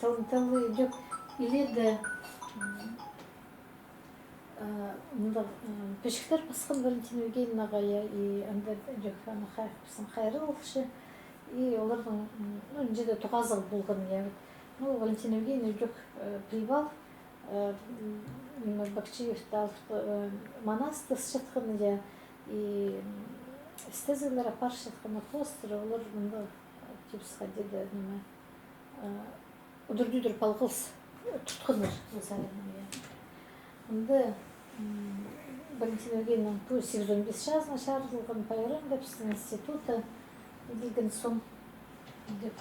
таланталы деп иледі пешіктер басқан Валентина Евгеньевнаға, и анда деп біздің қайры олшы. И олардың önce тұғазығы болған. Валентина Евгеньевна жүк привал, Бакчиевті манасты шытқын, и стезілер апар шытқыны қостыры, олар мұнда тепсіға деді ұдыр-дүдір палғылс тұтқыныр. Мұнда Валентина Евгеньевна 815 жазына шарылған пайырын біздің институты еділген сон деп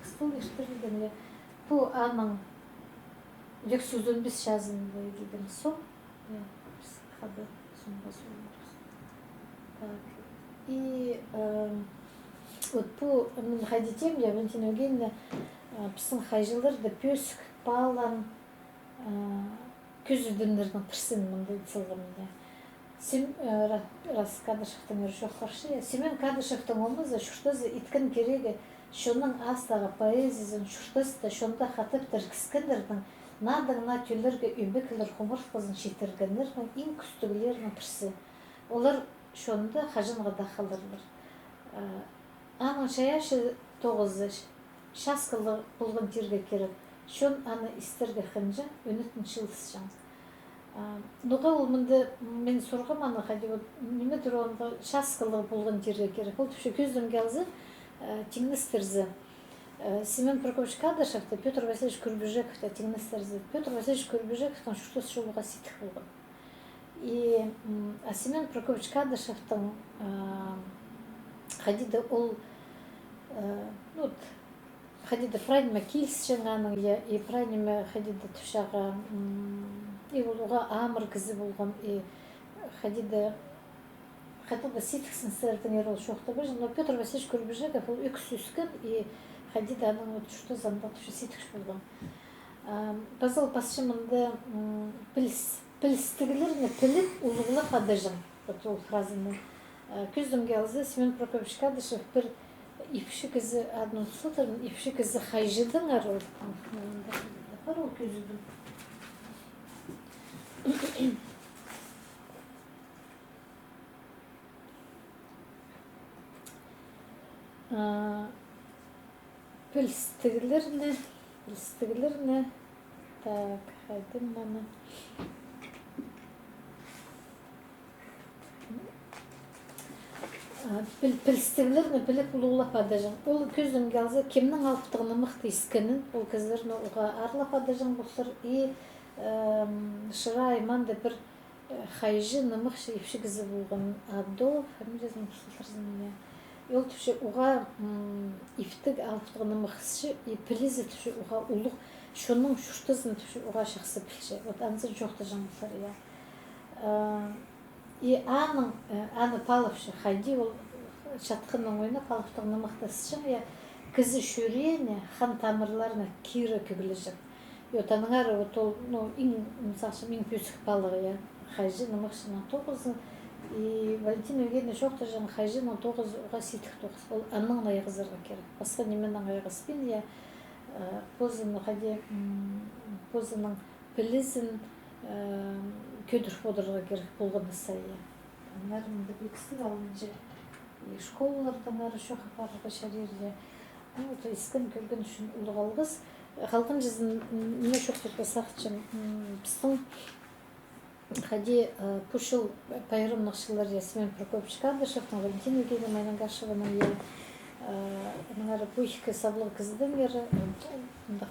стол ештірілген. Бұл аның 215 жазында еділген сон. Біз қады сонға сонымыз. И вот бұл мен қайдетем, Валентина Евгеньевна біздің қайжылырды пөсік, балан, көз үдімдердің пірсін мұнда етсілгімінде. Раз Кадышевтың өрші оқаршы, Семен Кадышевтың омызы шүртізі иткін керегі, шоның астағы поэзиясын шүртізді шонда қатып тіркіскендердің, надың-на төлерге өбекілер құмырт қызын шетіргендердің ең күстігілерінің пірсі. Олар şonda hajınğa da kalırlar. Anın şayaşı 9 şaskılı bulgun jirge kerek. Şon anı isterge hınca önütün çılsıcan. Nuga olmunda men sorgam anı hadi nimedir onda şaskılı bulgun jirge kerek. Ol tüşe küzdüm gelzi теңністерзі. Семен Прокофьевич Кадышевті, Петр Васильевич Курбежековті теңністерзі. Петр Васильевич Курбежековтың шуштос жолуға ситік болған. И Семен Прокофьевич Кадышевтың хадиді ол хадиді прайнима килс жаңаның и прайнима хадиді түшаға и олуға амыр кізі болған и хадиді Хатыда ситіксін сәрдің ерол шоқты бір, но Петр Васильевич Курбежеков ол үкі сүскен и хадида аның өтішті заңда түші ситікш болған. Базал пасшымында пілістігілеріне піліп ұлығылы қадыжым. Ол фразыны. Күздім келзі Семен Прокофьевич Кадышев бір ипші кізі адның тұсылдырын, ипші кізі хайжыдың арыл. Бар ол күздім. Пілістігілеріне так, хайдым маны пілістігілеріне біліп ұлығылап адажын. Ол көздің келзі кемнің алыптығыны мұқты искенін, ол көздеріне ұға арлап адажын бұлсыр и шыра айманды бір хайжы нымықшы епші кізі болған адо, фамилиясын бұсылтырзын Ол түші уға ифтік алыптығыны мұқсышы, и пілізі түші уға ұлық, шоның шүштізін түші уға шықсы пілші. Вот анзыр жоқты жаңғылар, я. И аны палывшы, хайди ол шатқының ойына палыптығыны мұқтасышы, я кізі шүрейіне, хан тамырларына кирі күгілі жық. И вот аныңары, вот ол, мысалшым, ең пөсік палығы, я. Хайжы нымықшына 9 и Валентина Евгеньевна жоқты жаң хайжының 9 ұға сетік 9. Ол анның айғызырға керек. Басқа немен айғызбен, я позының пілізін көдір фодырға керек болғаны сай. Нәрімді бекістік алынжы. Школалардан әрі шоқы барығы шәрерге. Искін көрген үшін ұлық алғыз. Қалғын жүзін не шоқтырға сақытшым. Біздің Хади пушил пайрымных шылар Семен Прокофьевич Кадышевтың, Валентина Евгеньевна Майнангашеваның наңары пуйхкі саблы кыздың ері,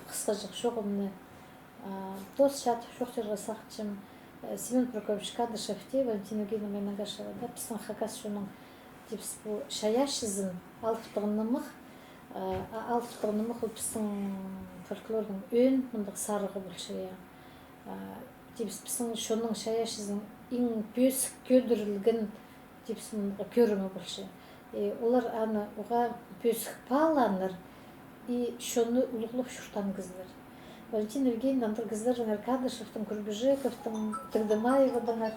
қысқа жық шоғымны дос шат шоқтырға сақытшым Семен Прокофьевич Кадышевте, Валентина Евгеньевна Майнангашева, біздің хакас шоның депс бұл шаяшызын алыптығынымық ол біздің фольклордың өн, мұндық сарығы бұлшыя. Депсің шоның шаяшызың ең бөсік көдірілген депсің көрімі бұлшы. Олар аны оға бөсік паланыр и шоны ұлықлық шұртан кіздер. Валентина Евгеньевна кіздердің Кадышевтың, Курбежековтың, Тагдымаеваның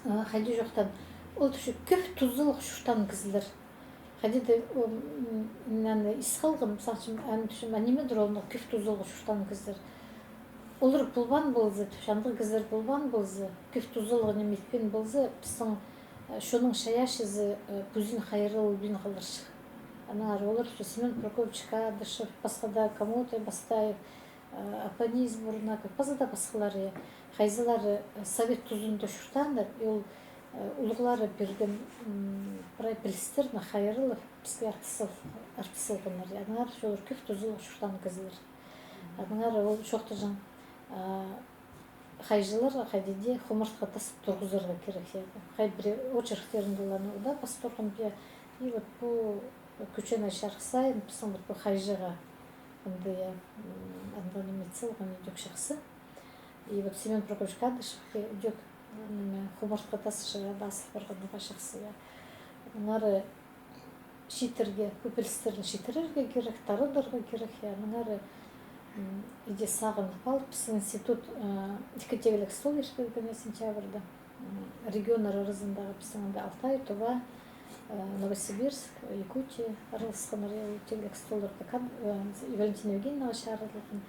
қайды жоқтан. Ол түші көп тұзылық шұртан кіздер. Қайды исқалғым, сақшым, әні түшім, әнемедір олны көп тұзылық шұртан кіздер. Олар бұлбан болзы, түшанды кіздер бұлбан болзы, көп тұзылығы неметпен болзы, біздің шоның шаяшызы бүзін қайырыл бін қалыршық. Олар Семен Прокофьевич Кадышев, басқада Камотай, Бастаев, Апаниз Бурнаков, басқада басқалары, қайзылары совет тұзында шұртандар, ол ұлғылары берген бірай білістеріні қайырылып, бізге артысылғындар. Олар көп тұзылық шұртан кіздер. Ол шоқты жан қайжыларға қайдеде құмыртқа тасып тұрғызырға керек. Қай бір очерктерінде оланы да басып тұрғын бе. И вот бұл күчен айшарқы сайын біздің бұл қайжыға андығын еметсілған едек шақсы. И вот Семен Прокофьевич Кадышев едек құмыртқа тасып басып тұрғанға шақсы. Онары шитерге, көпілістерін шитерерге керек, тарыдырға керек. Онары иде сағынып алып, біздің институт декатегілік стол ешпелгіне сентябрьда. Регионар арасындағы біздің Алтай, Тува, Новосибирск, Якутия араласқан тегілік столдарды Валентина Евгеньевна шарылығын,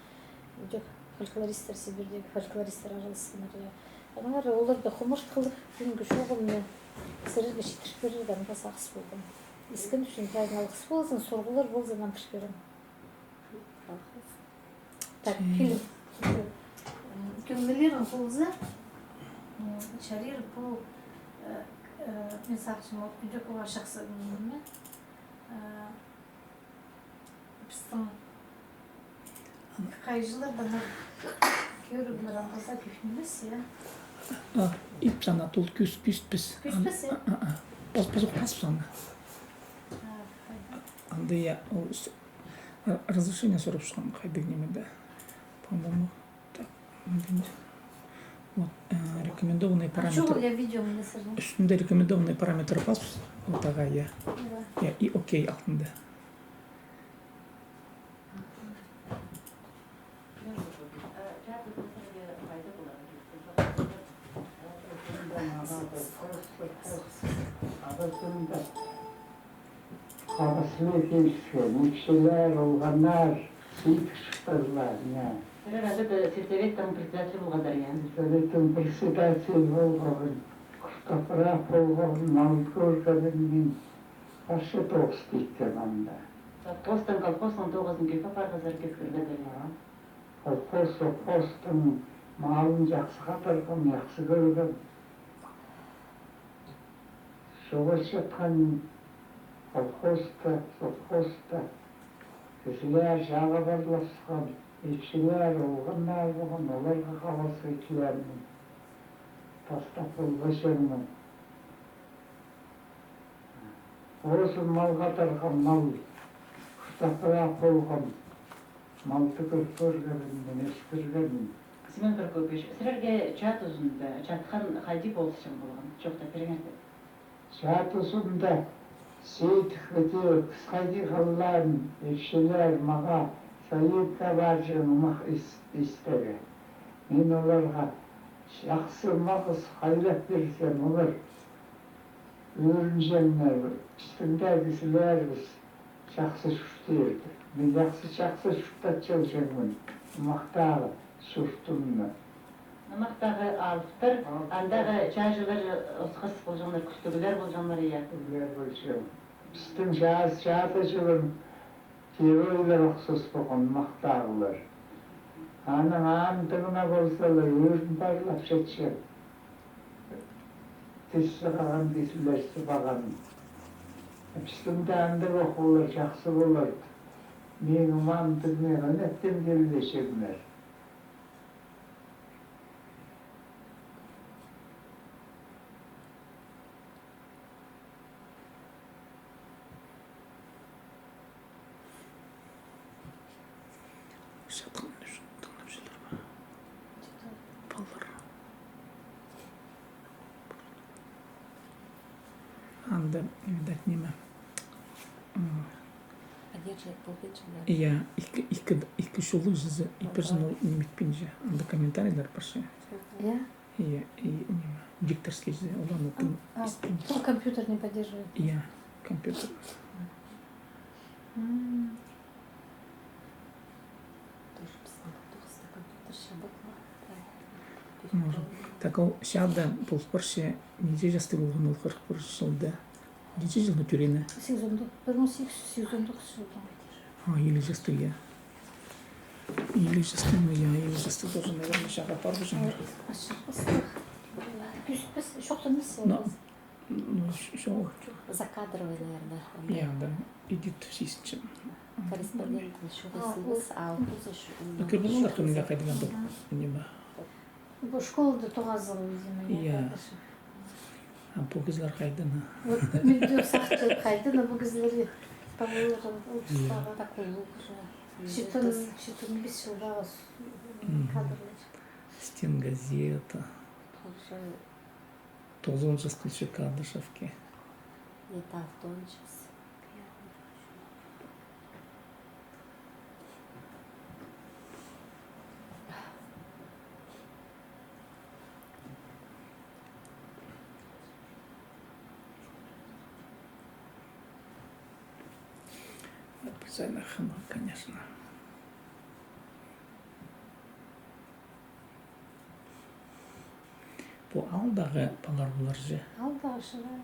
фольклористер Сибирдегі фольклористер араласқан. Анар оларды хомырт кылып күнгү шогум менен силерге четирип берилген баса акыс болгон. Искен үчүн тайгалыкс болсын, соргулар болсын ан пишкерем. Так, фильм. Кемнелерин болса, шарир бұл мен сақшым ол күдекова шақсы білмеймін. Біздің қай жылдардан көрігілер аңғызда күйшінмес, я? Ip sana tol küs biz. Küspes, ya? Pas pas sana. Анда я разрешение сорап шығам қайда немеде. По-моему, так. Вот рекомендованные Чего параметры. я видео не сажу? Üstünde рекомендованные параметры пас. Вот ага я. Я и окей алтында. Нükseler, olganlar, çıkıştırlar. Herhalde de Sirsevet'ten председатель болғандар, ya. Sovetin председатель болған, Кустапырақ болған, Малкорғаның başı tost etken anda. Постан колхоздан 9 күйпі парғазар кеткірді. Postun malın жақсы қатырған, жақсы көрген. Soğuk жатқан совхозда, кісілер жағы барласқан, екшілер олғандар болған, оларға қаласы екілерінің тастап болғашыңның. Осы мал қатырған мал, құштапырақ болған, малды көргенін, ескіргенін. Семен Прокопьевич, сілерге чат ұзында, чатқан қайди болсышын болған, жоқта переңерді? Чат ұзында Сейтхвете қысқайды қалларын, екшілер маға Советқа баржын ұмақ істері. Мен оларға жақсы мағыз қайлап берсем, олар өрінженлер, үстіңдер кісілер біз жақсы шүрттерді. Мен жақсы шүрттатчал жәңмін, ұмақтағы шүрттімні. Намақтағы алыптыр, андағы чажылар, осқас болжанлар, күстігілер болжанлар, иә. Күстігілер болжан. Біздің жаты жылын геройлар ұқсас болған мақтағылар. Аның андығына болсалар, өрін барлап жетшен. Тесі қаған кесілерсі баған. Біздің де андық оқулар жақсы боларды. Менің андығына ғанеттен келдешегінер. Анда, видать, неме. Одержать полбечина. Я iki şolu jizi, ипержino немекпен же. Анда комментарийлер баршы. Я? Я и неме. Дикторский же, оланы тым испен. Кто компьютер не поддерживает? Я компьютер. Тоже писала, толстый компьютер шабакла. Может. Так ол шада бұл баршы неде жасты болған ол 41 жылда. Неде жылда түрені? 1890 жылдан. Елі жасты, я. Елі жасты, я. Елі жасты должен, наверное, шаға бар бұл жаңыр. Күспес, шоқтан емес. Ну, шоу. Закадровый, наверное. Я, да. Идет в систем. Корреспондент шуғысыз, а ұқызыш... Көрмелер күнге қайдыған бұл. Неме. Бұл школада тоғазыл өзіме. Я. Бұл қызлар қайдыны. Вот медеу сақты қайдыны бұл қызлары. Табылырын. Такой лук же. Шетін 5 жылдағы кадрлар. Стен газета. Тоже 9 жасқылшы Кадышевке. не тавтончес. Специально хана, конечно. Бу алдағы балар булар же. Алдағы шығар.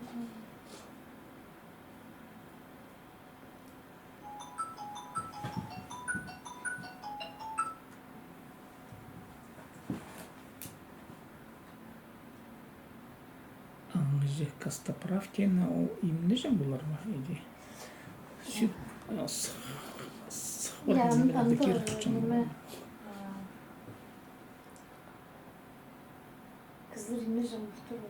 Аңжы Костоправкина ол именно же булар ма иди. Сүт Я анда тұрчан. неме кызлар име жамып тұр.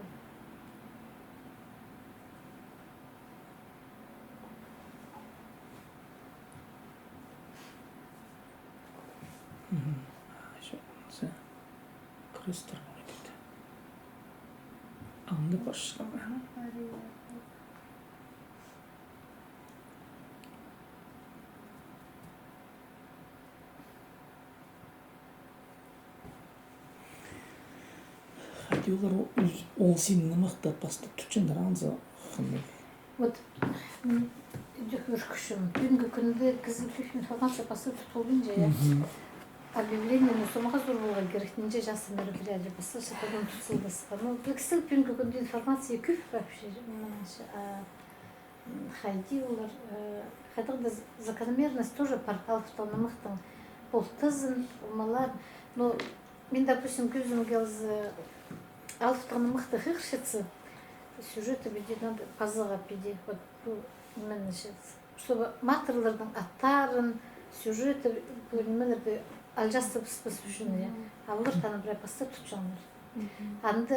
Крыстар бар дейді. Аңды башқа ба? Хадиолар ол сені мақтап бастап түтчендер аңза қандай. Вот үркішім. Бүгінгі күнде кізілік информация басып тұтылғын же. Объявление сумаға зор болған керектінже жасы мероприятие басылшы қолын тұтылдысқа. Ну, кісілік бүгінгі күнде информация көп вообще. Хайди олар. Хотя закономерность тоже портал тұтанымықтың болтызын, олмалар. Но мен, допустим, көзім келзі алфтанымықты хықшыцы сюжеты беде надо пазыға беде. Вот бұл именно сейчас. Чтобы матерлардың аттарын, сюжеты, немелерді алжасты посвящены. Аллар таны бір апасты тұтчаныр. Анды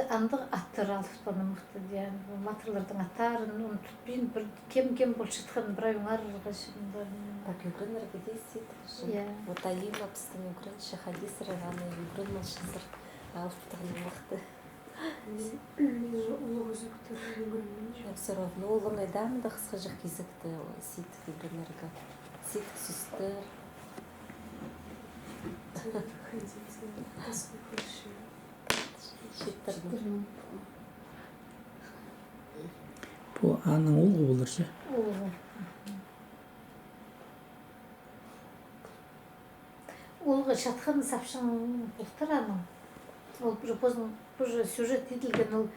аттыр алфтанымықты дейін. Матерлардың аттарын, оны тұтпейін. Кем бол шытқан бір айыңар ғашығында. Так, югрын әргедей вот айым апыстың югрын шахадис рағаны югрын малшызыр алфтанымықты. Все равно олың айдам да қысқы жақ кезікті ситік югрынерға. Ситік сүстір. Бу аның олғы болыр же. Олғы шатқан сапшың бұлттыр аның. Ол бір сюжет етілген ол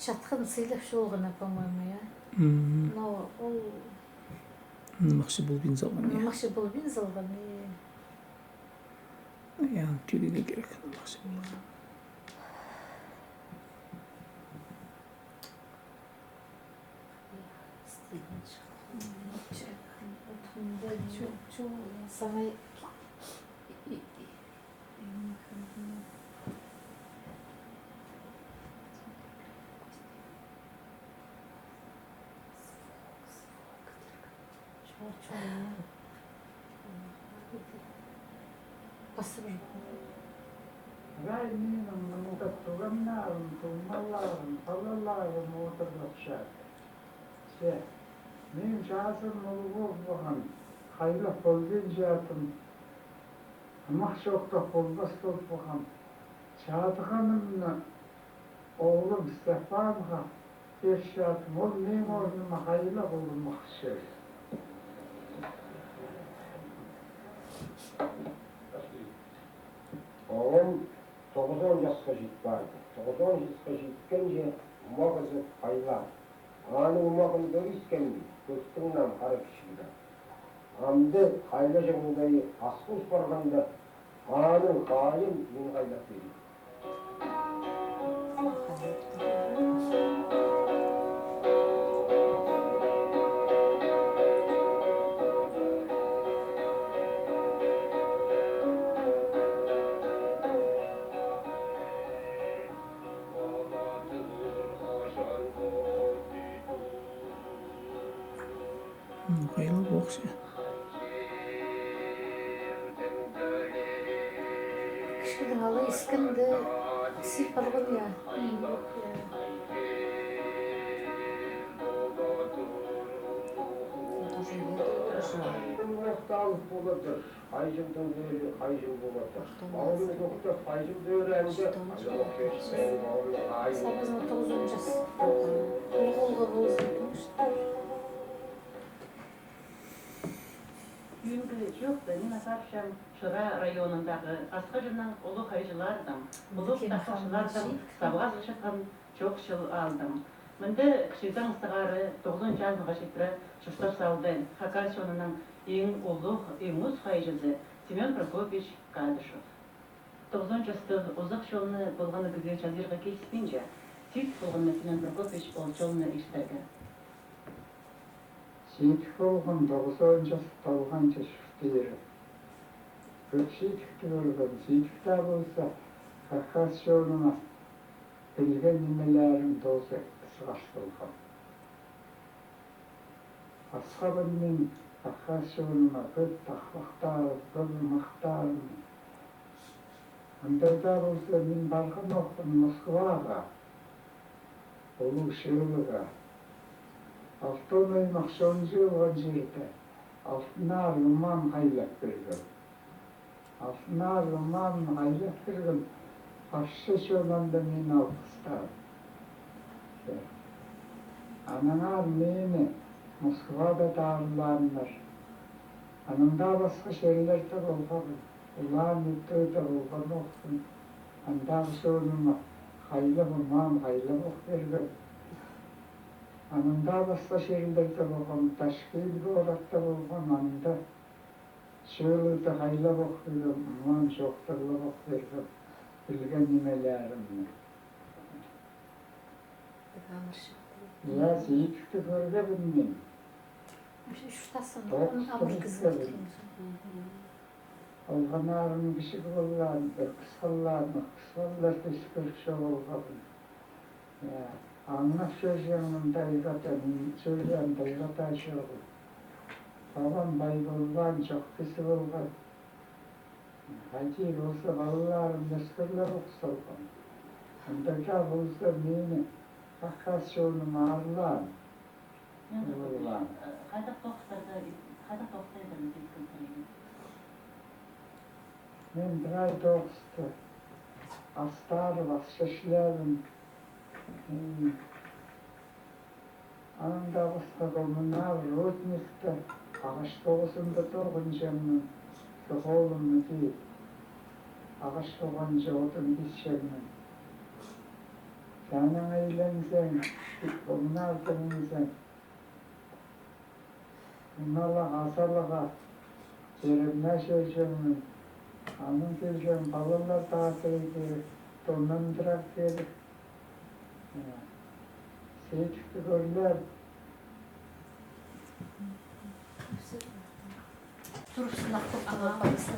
шатқан сыйлап шолғына, по-моему, я. Но ол... Мақшы бұл бен залған, я. Мақшы бұл бен залған, Я түйдеге керек, мақшы бұл. Самай... Basırım. Rayının burada tuğanların, tuğmaların, talaların oturmuşlar. Benim şahsım olup bakın, hayırlı bolgun şahsım, mahşokta bolbas olup bakın, şahtıkanımla oğlum Stefan'a bir şahsım, ol benim oğluma hayırlı olmak şey. Oğlum 9-10 yaşқа жетіп барды. 9-10 yaşқа жеткенше мағызы қайла. Аның мағын көріскенді, көстіңнен қара кішілді. Амды қайла жаңыдай асқыз барғанда, аның қайын мен қайлап берді. Қайлы боқшы. Кішкідің алы ескінді сипалғын я. Алып болады, қай жылдың дөйі, қай жыл болады. Ауылы көкті қай жыл дөйі әнді, Сабызын 9-10 жас. Олғы болсын. күйінгі жоқты. Мен апаршам Шыра районындағы Асқажынан ұлы хайжылардым. Ұлы тақшылардым. Сабға жатқан çok жыл алдым. Мында кішігдің сығары 9 жазмыға жетірі шұштар салды. Хакасионының ең ұлық, ең ұз хайжызы Семен Прокопич Кадышев. 9 жастық ұзақ жолыны болғаны күзге жазырға келіспейінже, сөйт болғанына Семен Прокопич ол жолыны іштіргі. Сөйтіп болған 9 жастық болғанша шүштері. Көп сөйтікті көрген, сөйтікті болса, Хакас жолына білген немелерім досы ысығаш болған. Асқабынмен Хакас жолына көп тақпақтарым, көп мақтарым. Андырда болса мен барған оқын Москваға, Ұлы Шөліға. Алтын аймақ сонжы болған жерді алтынар ұман қайлап берген. Алтынар ұман қайлап берген Ашшы жолында мен алқыстадым. Анаңар мені Москвада дағыларындар. Аныңда басқа жерлерді болған. Ulan müddete olgan olsun. Anдағы sonuna қайлы бұмам, қайлы бұқ берген. Анында басқа жерлерде болған, Ташкент оратта болған, анында söyledi қайлы бұқ берген, мұман жоқтырлы бұқ берген. Білген немелерімні. Я сейтікті көргенмін мен. Шуштасын, амыр кізді. Olganarım kişi kullandı, kıskallar püskürkçe olganı. Anlak sözlerinin daygata çoğu. Babam baybolgan, çok kişi olgan. Hacı olsa ballarım püskürler oksalgan. Ondaka olsa meni Hakas çoğunun ağırlan. Қайда тоқтайдыңыз дейді. Men bir ay doğustu. Astarı var, şeşlerim. Anında başka komunlar, Rudnik'te, ağaç doğusunda doğuncamın, oğlumlu değil. Ağaç doğunca odun geçeceğimin. Senin eğlensen, komunlar dönünsen. Bunlarla hasalığa, yerimle söyleyeceğimin. Anın kelgen balalar tatildi, donlandırak gelip. Seyitlikti görürler. Duruşsundak çok anlatmalısın.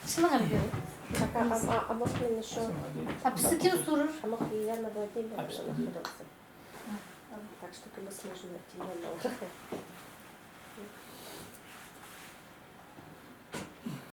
Şuna gel görüyor. Амах мен еще. Hapsi kim sorur? Амах я на воде. Так что ты мы сможем найти.